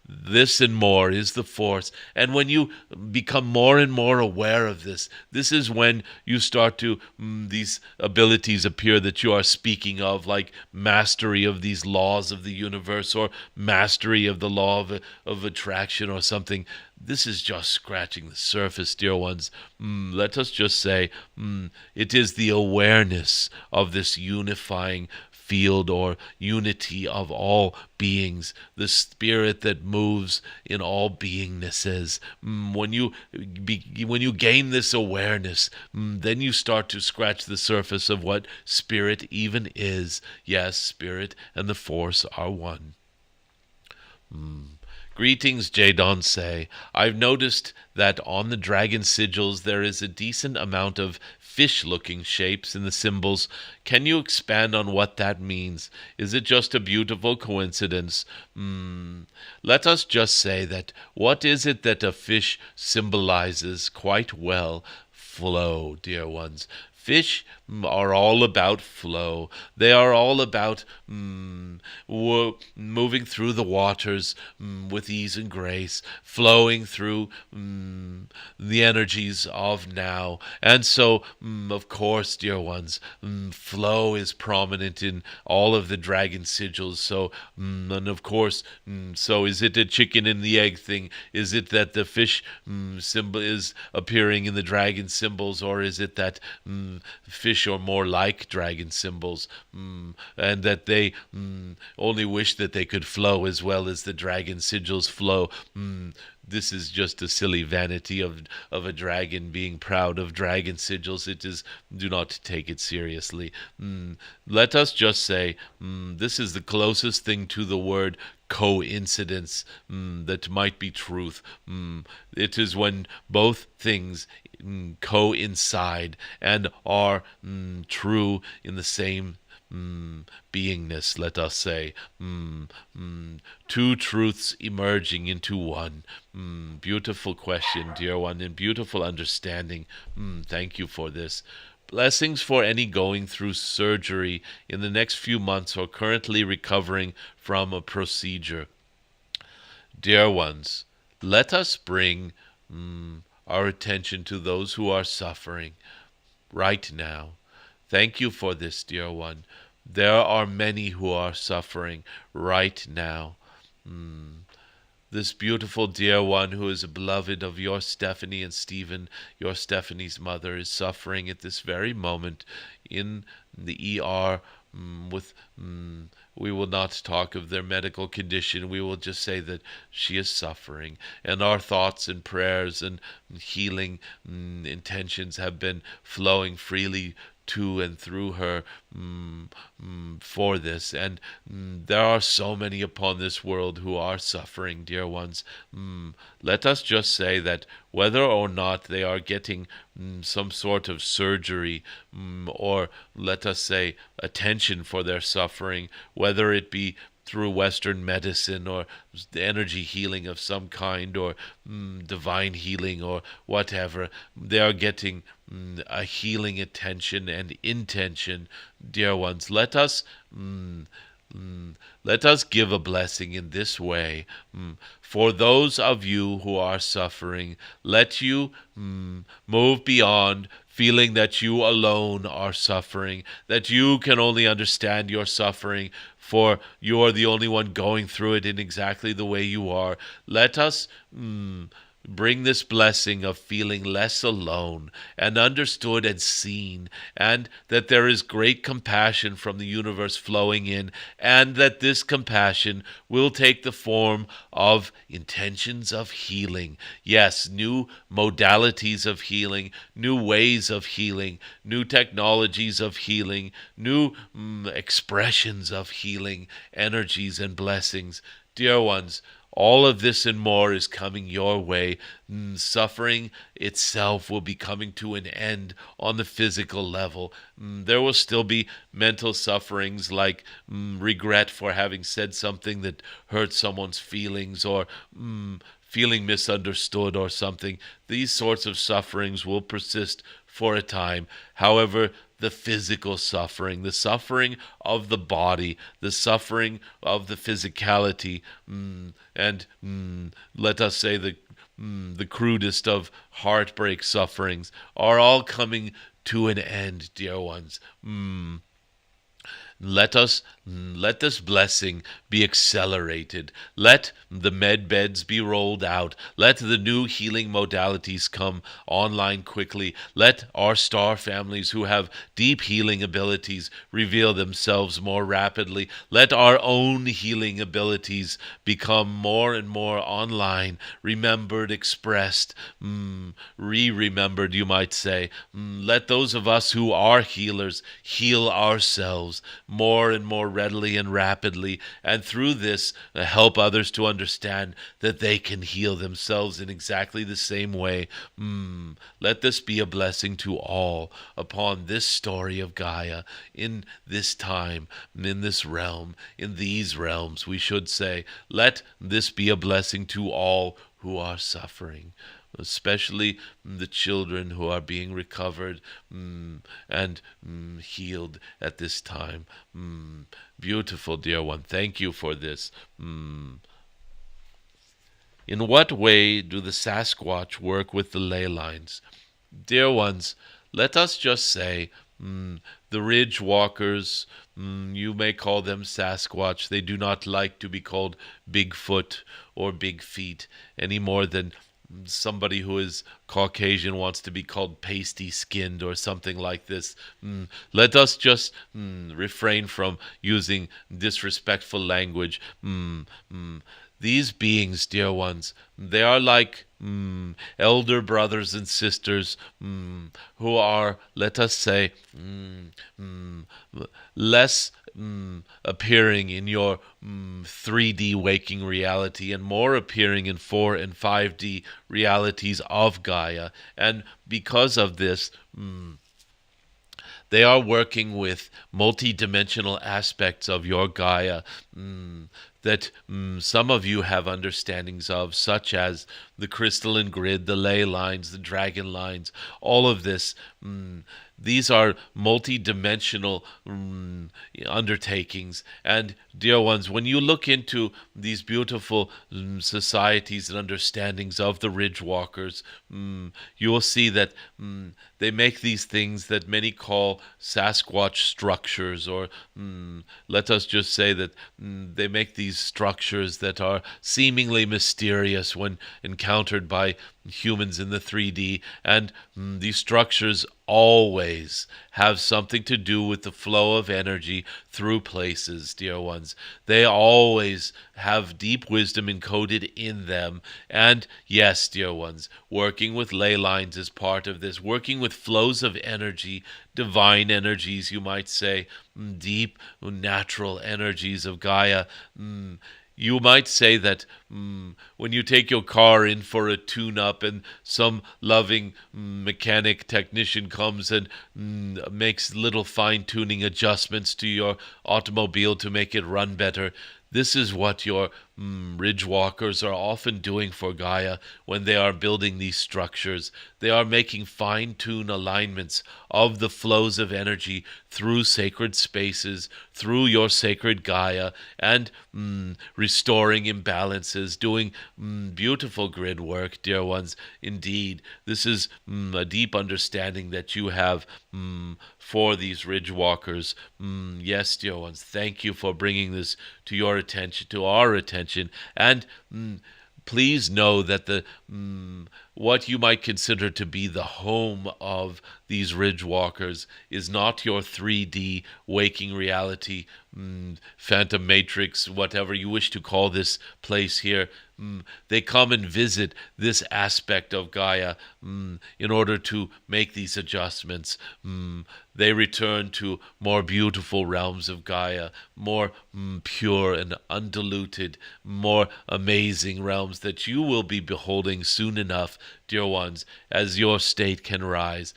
[SPEAKER 1] this and more is the Force. And when you become more and more aware of this, this is when you start to, these abilities appear that you are speaking of, like mastery of these laws of the universe, or mastery of the law of attraction or something. This is just scratching the surface, dear ones. Let us just say it is the awareness of this unifying field or unity of all beings, the spirit that moves in all beingnesses. When you gain this awareness, then you start to scratch the surface of what spirit even is. Yes, spirit and the Force are one. Greetings, Jadon Se. I've noticed that on the dragon sigils there is a decent amount of fish-looking shapes in the symbols. Can you expand on what that means? Is it just a beautiful coincidence? Let us just say that what is it that a fish symbolizes quite well? Flow, dear ones. Fish are all about flow. They are all about moving through the waters with ease and grace, flowing through the energies of now. And so, of course, dear ones, flow is prominent in all of the dragon sigils. So, and of course, so is it a chicken and the egg thing? Is it that the fish symbol is appearing in the dragon symbols, or is it that fish are more like dragon symbols, and that they only wish that they could flow as well as the dragon sigils flow? This is just a silly vanity of a dragon being proud of dragon sigils. It is, do not take it seriously. Let us just say this is the closest thing to the word coincidence that might be truth. It is when both things coincide and are true in the same beingness, let us say. Two truths emerging into one. Beautiful question, dear one, and beautiful understanding. Thank you for this. Blessings for any going through surgery in the next few months or currently recovering from a procedure. Dear ones, let us bring our attention to those who are suffering right now. Thank you for this, dear one. There are many who are suffering right now. This beautiful dear one who is a beloved of your Stephanie and Stephen, your Stephanie's mother, is suffering at this very moment in the ER with we will not talk of their medical condition. We will just say that she is suffering, and our thoughts and prayers and healing intentions have been flowing freely to and through her for this. And there are so many upon this world who are suffering, dear ones. Let us just say that whether or not they are getting some sort of surgery, or let us say attention for their suffering, whether it be through Western medicine or energy healing of some kind, or divine healing or whatever, they are getting a healing attention and intention. Dear ones, let us give a blessing in this way. For those of you who are suffering, let you move beyond feeling that you alone are suffering, that you can only understand your suffering, for you are the only one going through it in exactly the way you are. Let us bring this blessing of feeling less alone and understood and seen, and that there is great compassion from the universe flowing in, and that this compassion will take the form of intentions of healing. Yes, new modalities of healing, new ways of healing, new technologies of healing, new expressions of healing, energies and blessings. Dear ones, all of this and more is coming your way. Suffering itself will be coming to an end on the physical level. There will still be mental sufferings like regret for having said something that hurt someone's feelings, or feeling misunderstood or something. These sorts of sufferings will persist for a time. However, the physical suffering, the suffering of the body, the suffering of the physicality, and let us say the crudest of heartbreak sufferings, are all coming to an end, dear ones. Let this blessing be accelerated. Let the med beds be rolled out. Let the new healing modalities come online quickly. Let our star families who have deep healing abilities reveal themselves more rapidly. Let our own healing abilities become more and more online, remembered, expressed, re-remembered, you might say. Let those of us who are healers heal ourselves more and more readily and rapidly, and through this help others to understand that they can heal themselves in exactly the same way. Let this be a blessing to all upon this story of Gaia, in this time, in this realm, in these realms, we should say. Let this be a blessing to all who are suffering, especially the children who are being recovered and healed at this time. Beautiful, dear one. Thank you for this. In what way do the Sasquatch work with the ley lines? Dear ones, let us just say the ridge walkers, you may call them Sasquatch. They do not like to be called Bigfoot or Big Feet any more than somebody who is Caucasian wants to be called pasty-skinned or something like this. Let us just refrain from using disrespectful language. These beings, dear ones, they are like elder brothers and sisters who are, let us say, less appearing in your 3D waking reality and more appearing in 4 and 5D realities of Gaia. And because of this, they are working with multi-dimensional aspects of your Gaia that some of you have understandings of, such as the crystalline grid, the ley lines, the dragon lines, all of this. these are multi-dimensional undertakings. And dear ones, when you look into these beautiful societies and understandings of the ridge walkers, you will see that they make these things that many call Sasquatch structures, or let us just say that they make these structures that are seemingly mysterious when encountered by humans in the 3D. And these structures always have something to do with the flow of energy through places, dear ones. They always have deep wisdom encoded in them. And yes, dear ones, working with ley lines is part of this. Working with flows of energy, divine energies, you might say, deep natural energies of Gaia. You might say that when you take your car in for a tune-up and some loving mechanic technician comes and makes little fine-tuning adjustments to your automobile to make it run better, this is what your ridge walkers are often doing for Gaia when they are building these structures. They are making fine-tuned alignments of the flows of energy through sacred spaces, through your sacred Gaia, and restoring imbalances, doing beautiful grid work, dear ones. Indeed, this is a deep understanding that you have for these ridge walkers. Yes, dear ones, thank you for bringing this to your attention, to our attention, and please know that the what you might consider to be the home of these ridge walkers is not your 3D waking reality, phantom matrix, whatever you wish to call this place here. They come and visit this aspect of Gaia in order to make these adjustments. They return to more beautiful realms of Gaia, more pure and undiluted, more amazing realms that you will be beholding soon enough, dear ones, as your state can rise.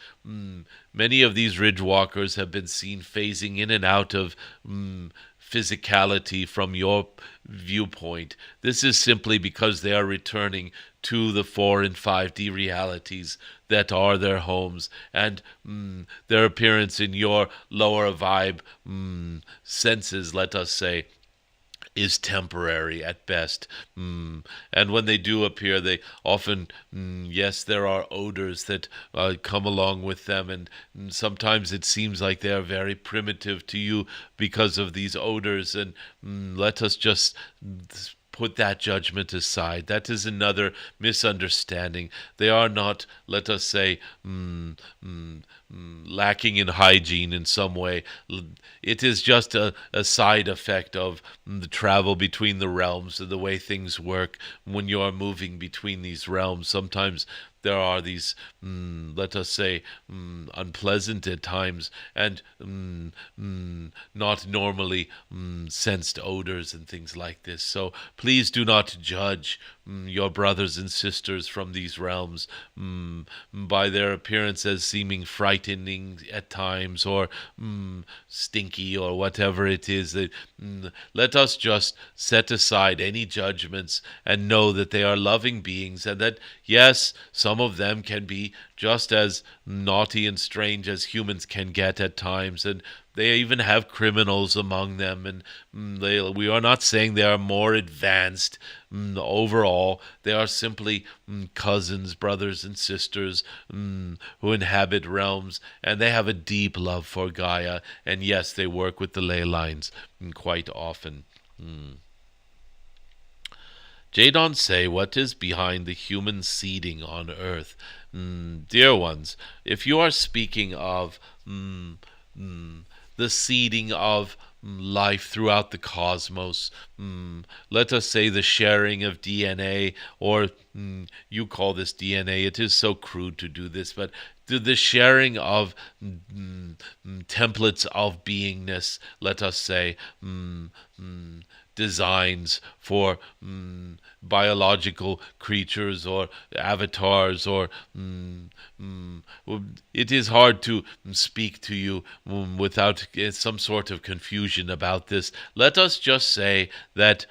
[SPEAKER 1] Many of these ridge walkers have been seen phasing in and out of physicality from your viewpoint. This is simply because they are returning to the 4 and 5D realities that are their homes, and their appearance in your lower vibe senses, let us say, is temporary at best. And when they do appear, they often, yes, there are odors that come along with them, and sometimes it seems like they are very primitive to you because of these odors, and let us just put that judgment aside. That is another misunderstanding. They are not, let us say, lacking in hygiene in some way. It is just a side effect of the travel between the realms and the way things work when you are moving between these realms. Sometimes there are these, let us say, unpleasant at times and not normally sensed odors and things like this. So please do not judge your brothers and sisters from these realms by their appearance as seeming frightening at times, or stinky, or whatever it is. Let us just set aside any judgments and know that they are loving beings, and that, yes, some of them can be just as naughty and strange as humans can get at times, and they even have criminals among them, and we are not saying they are more advanced overall. They are simply cousins, brothers and sisters who inhabit realms, and they have a deep love for Gaia, and yes, they work with the ley lines quite often. Jadon Se, what is behind the human seeding on Earth? Dear ones, if you are speaking of the seeding of life throughout the cosmos, let us say the sharing of DNA, or you call this DNA, it is so crude to do this, but the sharing of templates of beingness, let us say, designs for biological creatures or avatars, or it is hard to speak to you without some sort of confusion about this. Let us just say that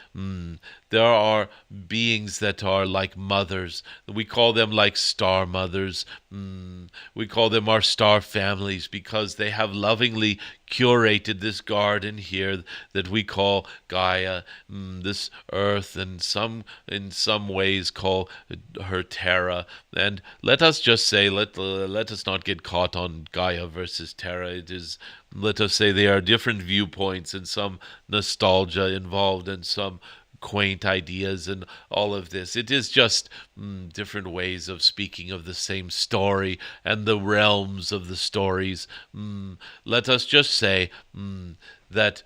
[SPEAKER 1] there are beings that are like mothers. We call them like star mothers. We call them our star families because they have lovingly curated this garden here that we call Gaia, this earth, and in some ways call her Terra. And let us just say, let us not get caught on Gaia versus Terra. It is, let us say, there are different viewpoints and some nostalgia involved and some quaint ideas and all of this. It is just different ways of speaking of the same story and the realms of the stories. Let us just say that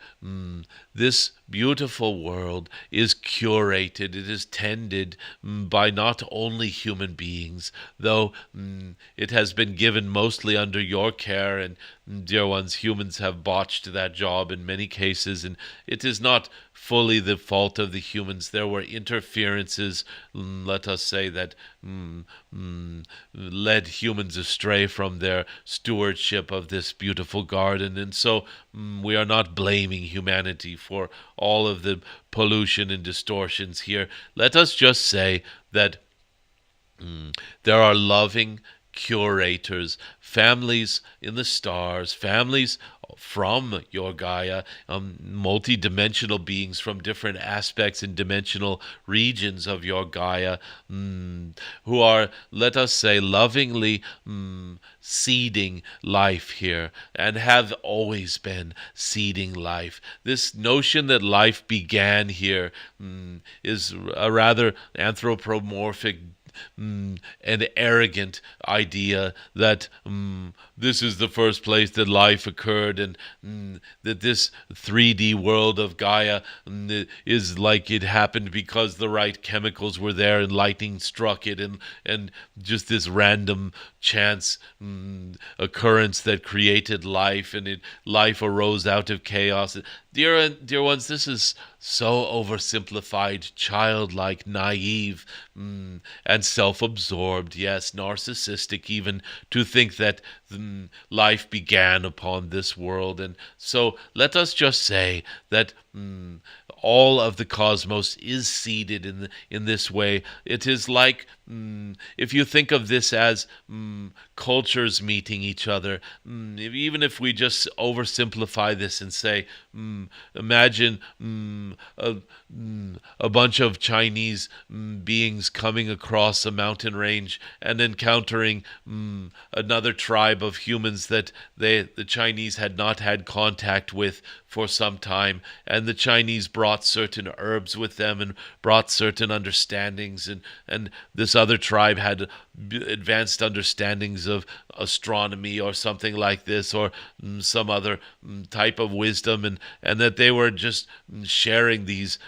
[SPEAKER 1] this beautiful world is curated, it is tended by not only human beings, though it has been given mostly under your care, and dear ones, humans have botched that job in many cases, and it is not fully the fault of the humans. There were interferences, let us say, that led humans astray from their stewardship of this beautiful garden, and so we are not blaming humanity for all of the pollution and distortions here. Let us just say that there are loving curators, families in the stars, families from your Gaia, multi-dimensional beings from different aspects and dimensional regions of your Gaia, who are, let us say, lovingly seeding life here and have always been seeding life. This notion that life began here is a rather anthropomorphic and arrogant idea that this is the first place that life occurred, and that this 3D world of Gaia is like it happened because the right chemicals were there and lightning struck it, and just this random chance occurrence that created life, and life arose out of chaos. Dear ones, this is so oversimplified, childlike, naive, and self-absorbed, yes, narcissistic even, to think that life began upon this world. And so let us just say that all of the cosmos is seeded in this way. It is like, if you think of this as cultures meeting each other, even if we just oversimplify this and say, imagine a bunch of Chinese beings coming across a mountain range and encountering another tribe of humans that the Chinese had not had contact with for some time, and the Chinese brought certain herbs with them and brought certain understandings, and this other tribe had advanced understandings of astronomy or something like this, or some other type of wisdom, and that they were just sharing these,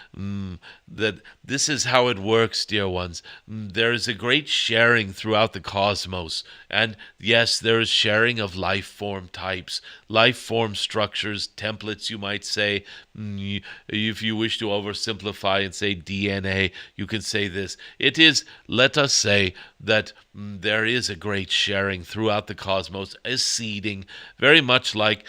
[SPEAKER 1] that this is how it works, dear ones. There is a great sharing throughout the cosmos, and yes, there is sharing of life form types, life form structures, templates, you might say. If you wish to oversimplify and say DNA, you can say this. It is, let us say, that there is a great sharing throughout the cosmos, a seeding, very much like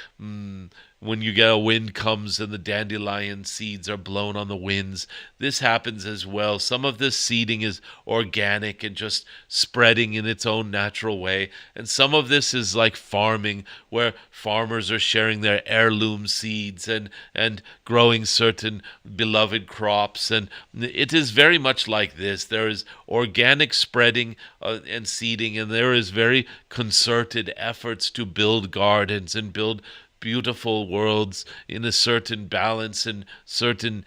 [SPEAKER 1] when you get a wind comes and the dandelion seeds are blown on the winds. This happens as well. Some of this seeding is organic and just spreading in its own natural way. And some of this is like farming, where farmers are sharing their heirloom seeds and growing certain beloved crops. And it is very much like this. There is organic spreading and seeding, and there is very concerted efforts to build gardens and build beautiful worlds in a certain balance and certain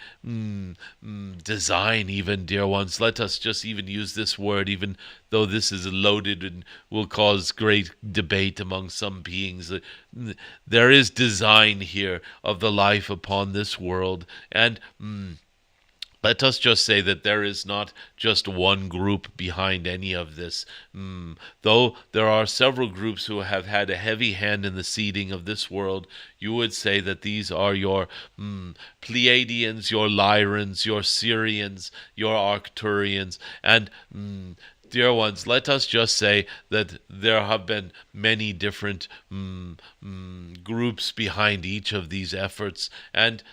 [SPEAKER 1] design, even, dear ones. Let us just even use this word, even though this is loaded and will cause great debate among some beings. There is design here of the life upon this world, and let us just say that there is not just one group behind any of this. Though there are several groups who have had a heavy hand in the seeding of this world, you would say that these are your Pleiadians, your Lyrans, your Syrians, your Arcturians, and Dear ones, let us just say that there have been many different groups behind each of these efforts, and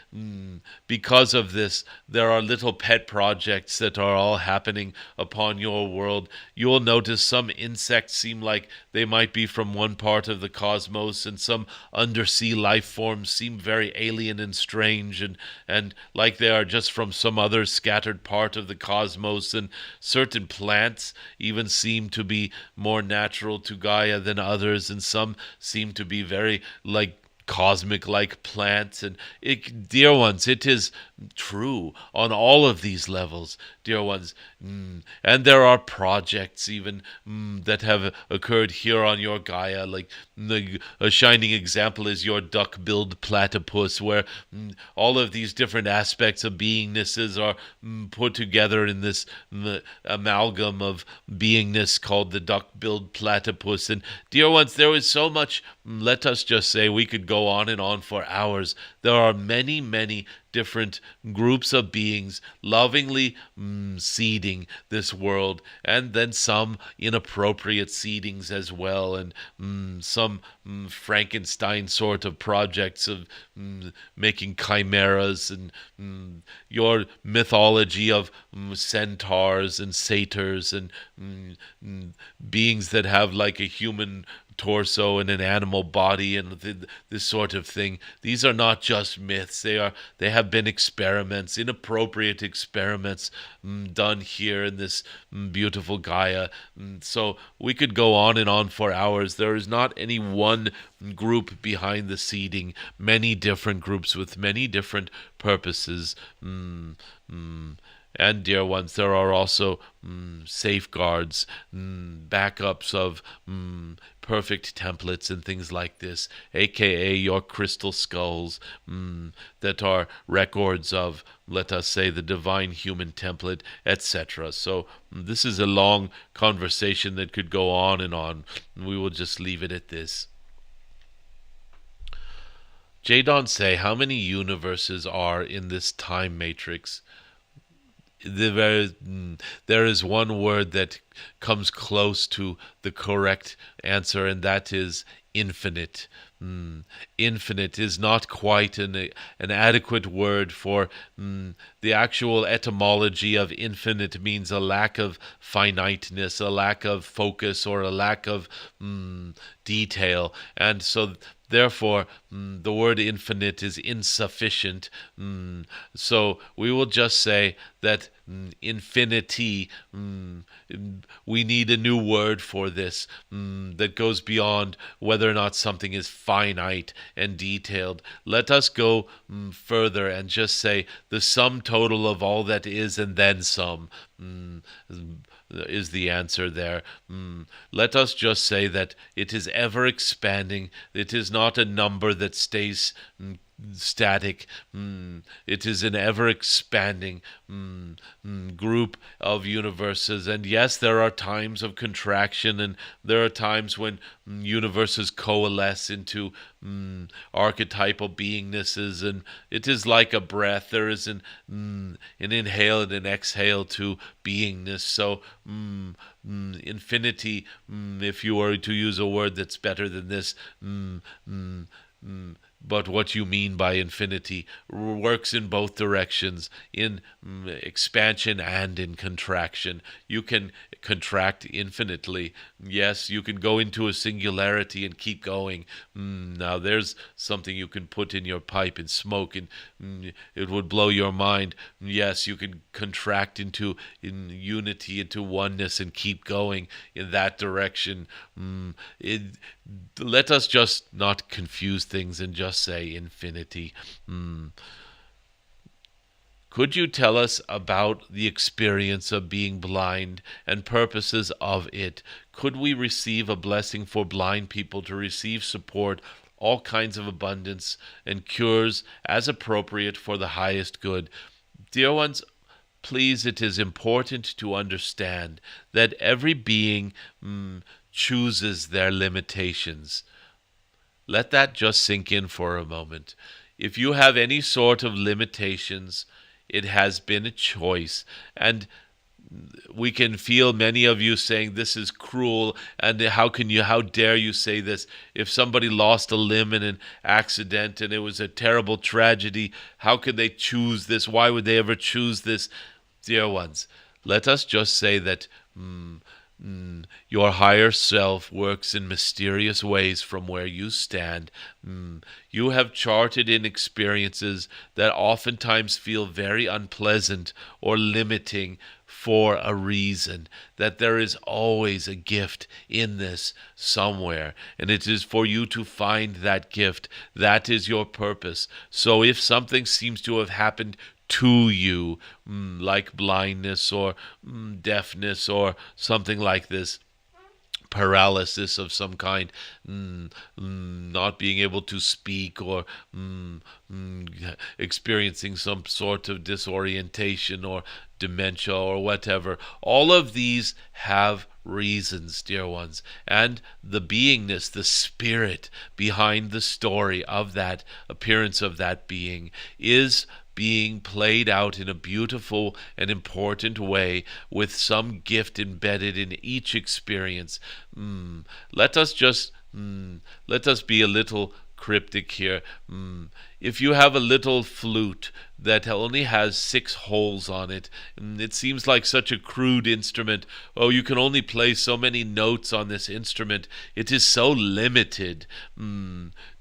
[SPEAKER 1] because of this, there are little pet projects that are all happening upon your world. You will notice some insects seem like they might be from one part of the cosmos, and some undersea life forms seem very alien and strange, and like they are just from some other scattered part of the cosmos, and certain plants even seem to be more natural to Gaia than others, and some seem to be very like cosmic like plants. And dear ones, it is true on all of these levels, dear ones. And there are projects even that have occurred here on your Gaia, like a shining example is your duck-billed platypus, where all of these different aspects of beingnesses are put together in this amalgam of beingness called the duck-billed platypus. And dear ones, there is so much. Let us just say we could go on and on for hours. There are many, many different groups of beings lovingly seeding this world, and then some inappropriate seedings as well, and some Frankenstein sort of projects of making chimeras, and your mythology of centaurs and satyrs, and beings that have like a human torso and an animal body, and this sort of thing. These are not just myths. They have been experiments, inappropriate experiments done here in this beautiful Gaia. So we could go on and on for hours. There is not any one group behind the seeding. Many different groups with many different purposes. And dear ones, there are also safeguards, backups of perfect templates and things like this, aka your crystal skulls, that are records of, let us say, the divine human template, etc. So this is a long conversation that could go on and on. We will just leave it at this. Jadon Se, how many universes are in this time matrix? There is one word that comes close to the correct answer, and that is infinite. Infinite is not quite an adequate word for the actual etymology of infinite means a lack of finiteness, a lack of focus, or a lack of detail. And so therefore, the word infinite is insufficient. So we will just say that infinity, we need a new word for this that goes beyond whether or not something is finite and detailed. Let us go further and just say the sum total of all that is and then some is the answer there. Let us just say that it is ever expanding. It is not a number that stays static. It is an ever expanding group of universes. And yes, there are times of contraction, and there are times when universes coalesce into archetypal beingnesses, and it is like a breath. There is an inhale and an exhale to beingness. So infinity, if you were to use a word that's better than this, but what you mean by infinity works in both directions, in expansion and in contraction. You can contract infinitely. Yes, you can go into a singularity and keep going. Now there's something you can put in your pipe and smoke, and it would blow your mind. Yes, you can contract into unity, into oneness, and keep going in that direction. Let us just not confuse things and just say infinity. Could you tell us about the experience of being blind and purposes of it? Could we receive a blessing for blind people to receive support, all kinds of abundance, and cures as appropriate for the highest good? Dear ones, please, it is important to understand that every being chooses their limitations. Let that just sink in for a moment. If you have any sort of limitations, it has been a choice. And we can feel many of you saying this is cruel, and how dare you say this? If somebody lost a limb in an accident and it was a terrible tragedy, how could they choose this? Why would they ever choose this? Dear ones, let us just say that your higher self works in mysterious ways from where you stand. You have charted in experiences that oftentimes feel very unpleasant or limiting for a reason, that there is always a gift in this somewhere, and it is for you to find that gift. That is your purpose. So if something seems to have happened to you, like blindness or deafness or something like this, paralysis of some kind, not being able to speak, or experiencing some sort of disorientation or dementia or whatever. All of these have reasons, dear ones. And the beingness, the spirit behind the story of that appearance of that being is being played out in a beautiful and important way with some gift embedded in each experience. Let us just let us be a little cryptic here. If you have a little flute that only has 6 holes on it, it seems like such a crude instrument. Oh, you can only play so many notes on this instrument. It is so limited.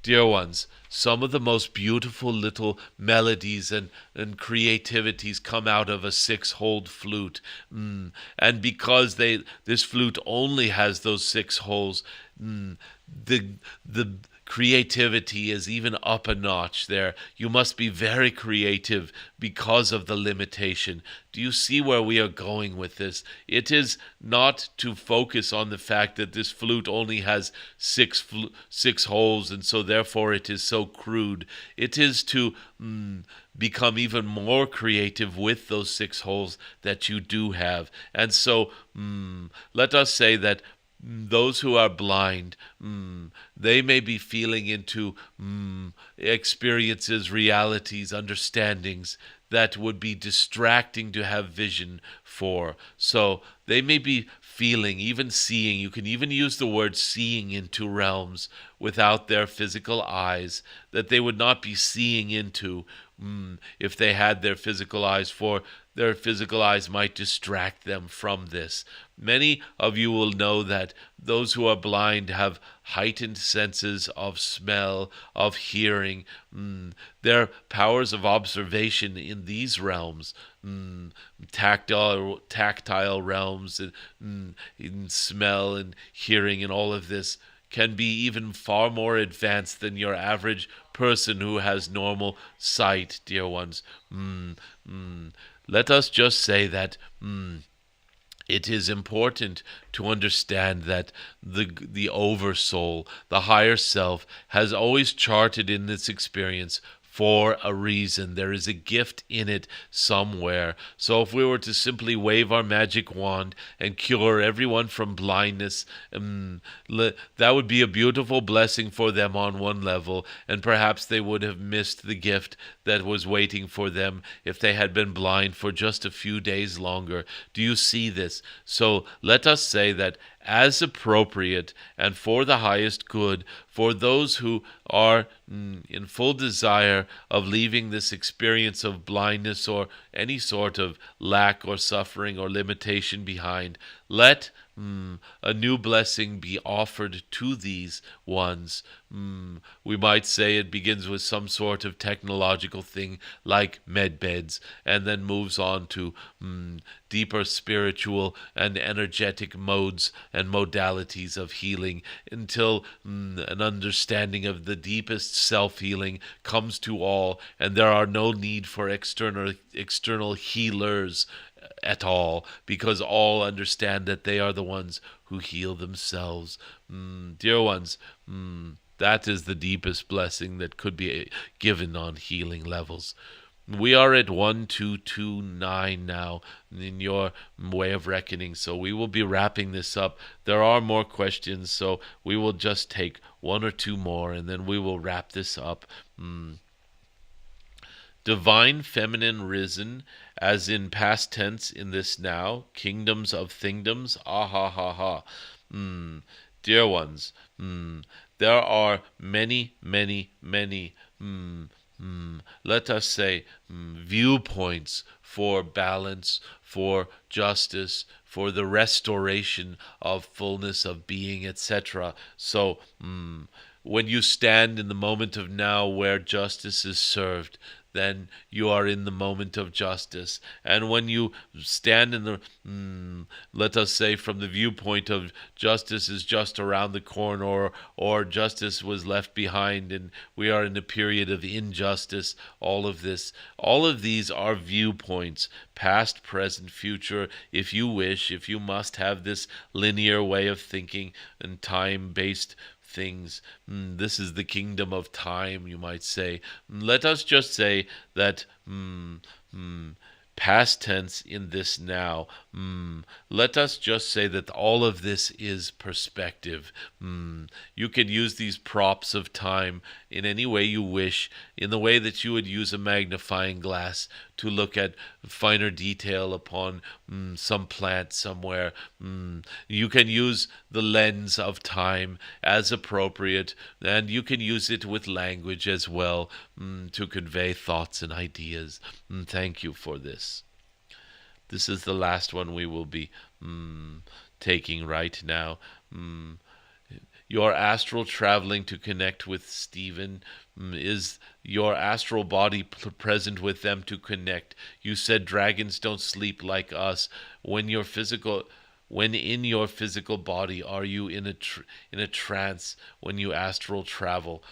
[SPEAKER 1] Dear ones, some of the most beautiful little melodies and creativities come out of a 6-holed flute. And because this flute only has those 6 holes, the creativity is even up a notch there. You must be very creative because of the limitation. Do you see where we are going with this? It is not to focus on the fact that this flute only has 6 holes, and so therefore it is so crude. It is to become even more creative with those 6 holes that you do have. And so let us say that those who are blind, they may be feeling into experiences, realities, understandings that would be distracting to have vision for. So they may be feeling, even seeing, you can even use the word seeing into realms without their physical eyes, that they would not be seeing into if they had their physical eyes, for their physical eyes might distract them from this. Many of you will know that those who are blind have heightened senses of smell, of hearing. Their powers of observation in these realms, tactile realms, and in smell and hearing and all of this, can be even far more advanced than your average person who has normal sight, dear ones. Let us just say that it is important to understand that the oversoul, the higher self, has always charted in this experience for a reason. There is a gift in it somewhere. So if we were to simply wave our magic wand and cure everyone from blindness, that would be a beautiful blessing for them on one level, and perhaps they would have missed the gift that was waiting for them if they had been blind for just a few days longer. Do you see this? So let us say that as appropriate and for the highest good, for those who are in full desire of leaving this experience of blindness or any sort of lack or suffering or limitation behind, let a new blessing be offered to these ones. We might say it begins with some sort of technological thing like med beds, and then moves on to deeper spiritual and energetic modes and modalities of healing, until an understanding of the deepest self-healing comes to all, and there are no need for external healers at all, because all understand that they are the ones who heal themselves. Dear ones, that is the deepest blessing that could be given on healing levels. We are at 1229 now in your way of reckoning, so we will be wrapping this up. There are more questions, so we will just take 1 or 2 more, and then we will wrap this up. Divine Feminine Risen as in past tense in this now, kingdoms of thingdoms, ah ha ha ha. Mm, dear ones, there are many, many, many, let us say, viewpoints for balance, for justice, for the restoration of fullness of being, etc. So, when you stand in the moment of now where justice is served, then you are in the moment of justice. And when you stand in the, let us say, from the viewpoint of justice is just around the corner, or justice was left behind, and we are in a period of injustice, all of these are viewpoints, past, present, future, if you wish, if you must have this linear way of thinking and time-based things. This is the kingdom of time, you might say. Let us just say that past tense in this now. Let us just say that all of this is perspective. You can use these props of time in any way you wish, in the way that you would use a magnifying glass to look at finer detail upon some plant somewhere. You can use the lens of time as appropriate, and you can use it with language as well to convey thoughts and ideas. Thank you for this. This is the last one we will be taking right now. Your astral traveling to connect with Stephen. Is your astral body present with them to connect? You said dragons don't sleep like us. When in your physical body, are you in a trance when you astral travel?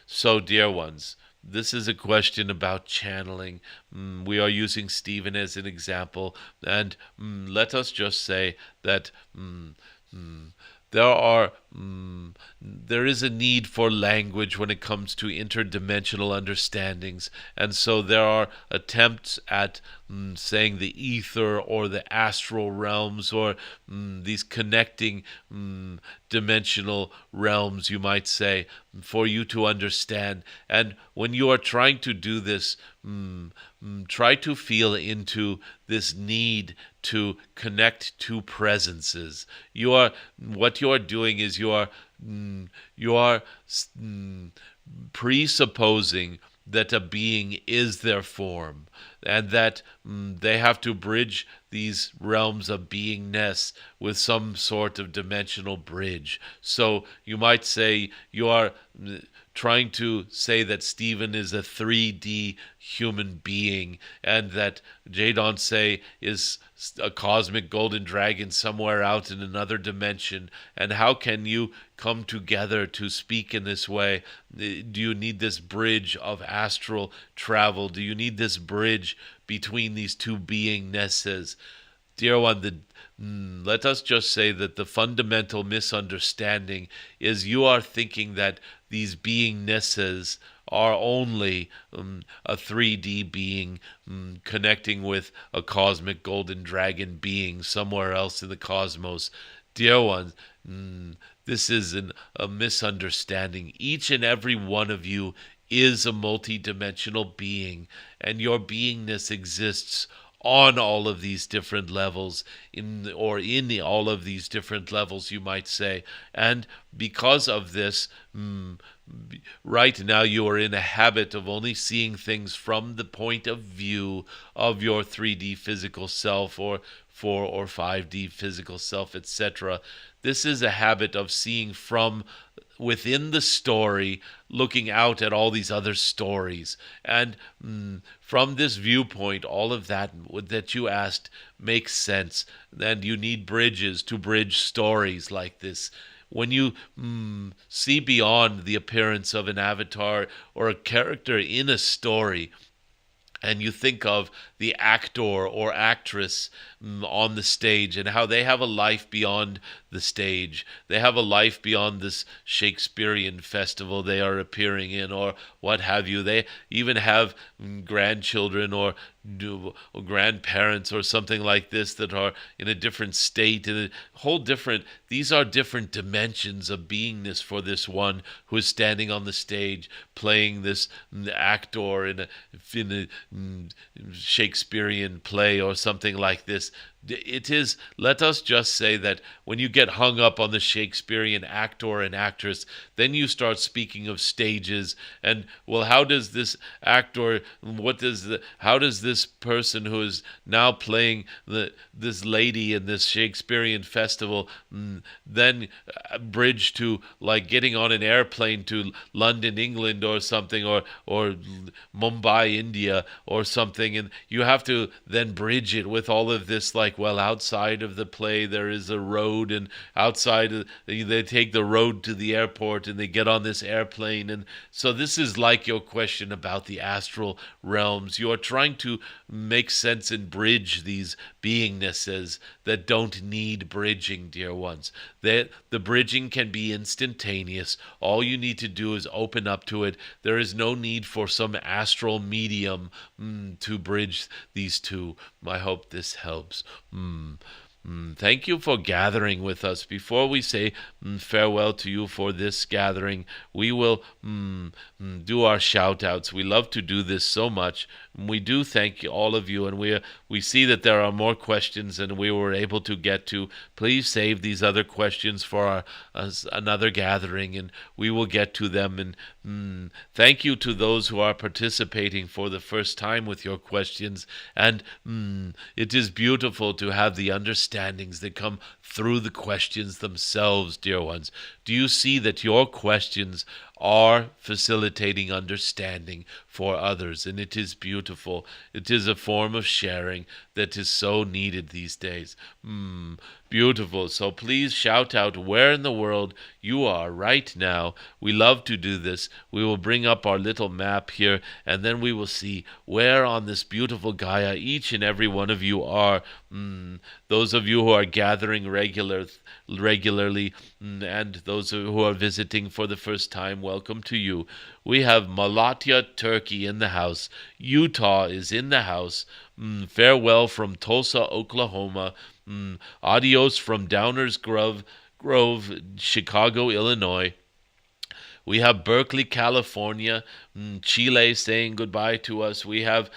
[SPEAKER 1] So, dear ones, this is a question about channeling. We are using Stephen as an example, and let us just say that there is a need for language when it comes to interdimensional understandings, and so there are attempts at saying the ether or the astral realms, or these connecting dimensional realms, you might say, for you to understand. And when you are trying to do this, try to feel into this need to connect two presences. What you are doing is you are presupposing that a being is their form, and that they have to bridge these realms of beingness with some sort of dimensional bridge. So you might say you are trying to say that Stephen is a 3D human being, and that Jadon Se is a cosmic golden dragon somewhere out in another dimension. And how can you come together to speak in this way? Do you need this bridge of astral travel? Do you need this bridge between these two beingnesses? Dear one, let us just say that the fundamental misunderstanding is you are thinking that these beingnesses are only a 3D being connecting with a cosmic golden dragon being somewhere else in the cosmos. Dear ones, this is a misunderstanding. Each and every one of you is a multidimensional being, and your beingness exists on all of these different levels, in all of these different levels, you might say. And because of this, right now you are in a habit of only seeing things from the point of view of your 3D physical self, or 4 or 5D physical self, etc. This is a habit of seeing from within the story, looking out at all these other stories. And from this viewpoint, all of that you asked makes sense. And you need bridges to bridge stories like this. When you see beyond the appearance of an avatar or a character in a story, and you think of the actor or actress on the stage, and how they have a life beyond the stage. They have a life beyond this Shakespearean festival they are appearing in, or what have you. They even have grandchildren or grandparents or something like this that are in a different state, in a whole different, these are different dimensions of beingness for this one who is standing on the stage playing this actor in a Shakespeare Shakespearean play or something like this. It is, let us just say that when you get hung up on the Shakespearean actor and actress, then you start speaking of stages and, well, how does this actor, how does this person who is now playing this lady in this Shakespearean festival then bridge to like getting on an airplane to London, England or something, or Mumbai, India or something, and you have to then bridge it with all of this like, well, outside of the play there is a road, and they take the road to the airport and they get on this airplane. And so this is like your question about the astral realms. You are trying to make sense and bridge these beingnesses that don't need bridging, dear ones. The bridging can be instantaneous. All you need to do is open up to it. There is no need for some astral medium to bridge these two. I hope this helps. Thank you for gathering with us. Before we say farewell to you for this gathering, we will do our shout outs. We love to do this so much. We do thank all of you, and we see that there are more questions than we were able to get to. Please save these other questions for another gathering, and we will get to them. And thank you to those who are participating for the first time with your questions. And it is beautiful to have the understandings that come through the questions themselves, dear ones. Do you see that your questions are facilitating understanding for others? And it is beautiful. It is a form of sharing that is so needed these days. Beautiful. So please shout out where in the world you are right now. We love to do this. We will bring up our little map here, and then we will see where on this beautiful Gaia each and every one of you are. Those of you who are gathering regularly, and those who are visiting for the first time, welcome to you. We have Malatya, Turkey in the house. Utah is in the house. Farewell from Tulsa, Oklahoma. Adios from Downers Grove, Chicago, Illinois. We have Berkeley, California, Chile saying goodbye to us. We have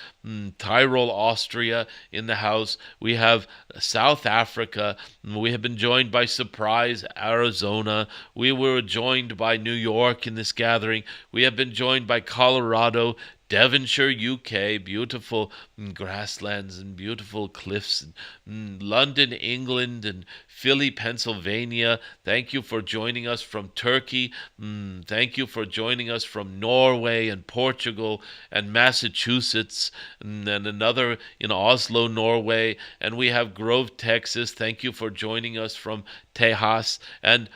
[SPEAKER 1] Tyrol, Austria in the house. We have South Africa. We have been joined by Surprise, Arizona. We were joined by New York in this gathering. We have been joined by Colorado, Devonshire, UK, beautiful grasslands and beautiful cliffs, and London, England, and Philly, Pennsylvania. Thank you for joining us from Turkey. Thank you for joining us from Norway and Portugal and Massachusetts, and another in Oslo, Norway. And we have Grove, Texas. Thank you for joining us from Tejas. And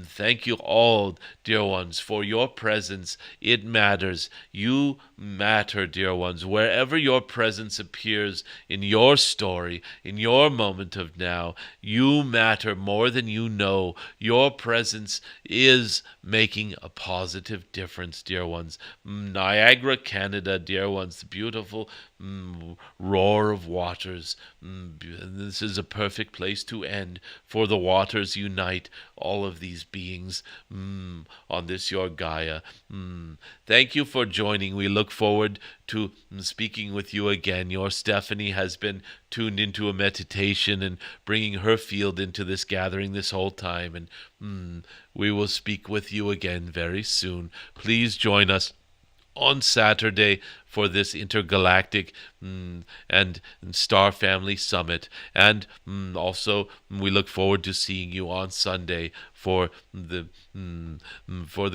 [SPEAKER 1] thank you all, dear ones, for your presence. It matters. You matter, dear ones. Wherever your presence appears in your story, in your moment of now, you matter more than you know. Your presence is making a positive difference, dear ones. Niagara, Canada, dear ones, the beautiful roar of waters. This is a perfect place to end, for the waters unite all of these beings on this your Gaia. Thank you for joining. We look forward to speaking with you again. Your Stephanie has been tuned into a meditation and bringing her field into this gathering this whole time, and we will speak with you again very soon. Please join us on Saturday for this intergalactic and Star Family Summit. And also we look forward to seeing you on Sunday for the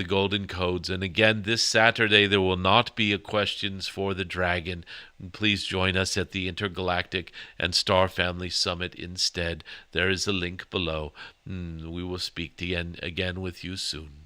[SPEAKER 1] Golden Codes. And again, this Saturday there will not be a questions for the Dragon. Please join us at the Intergalactic and Star Family Summit instead. There is a link below. We will speak again with you soon.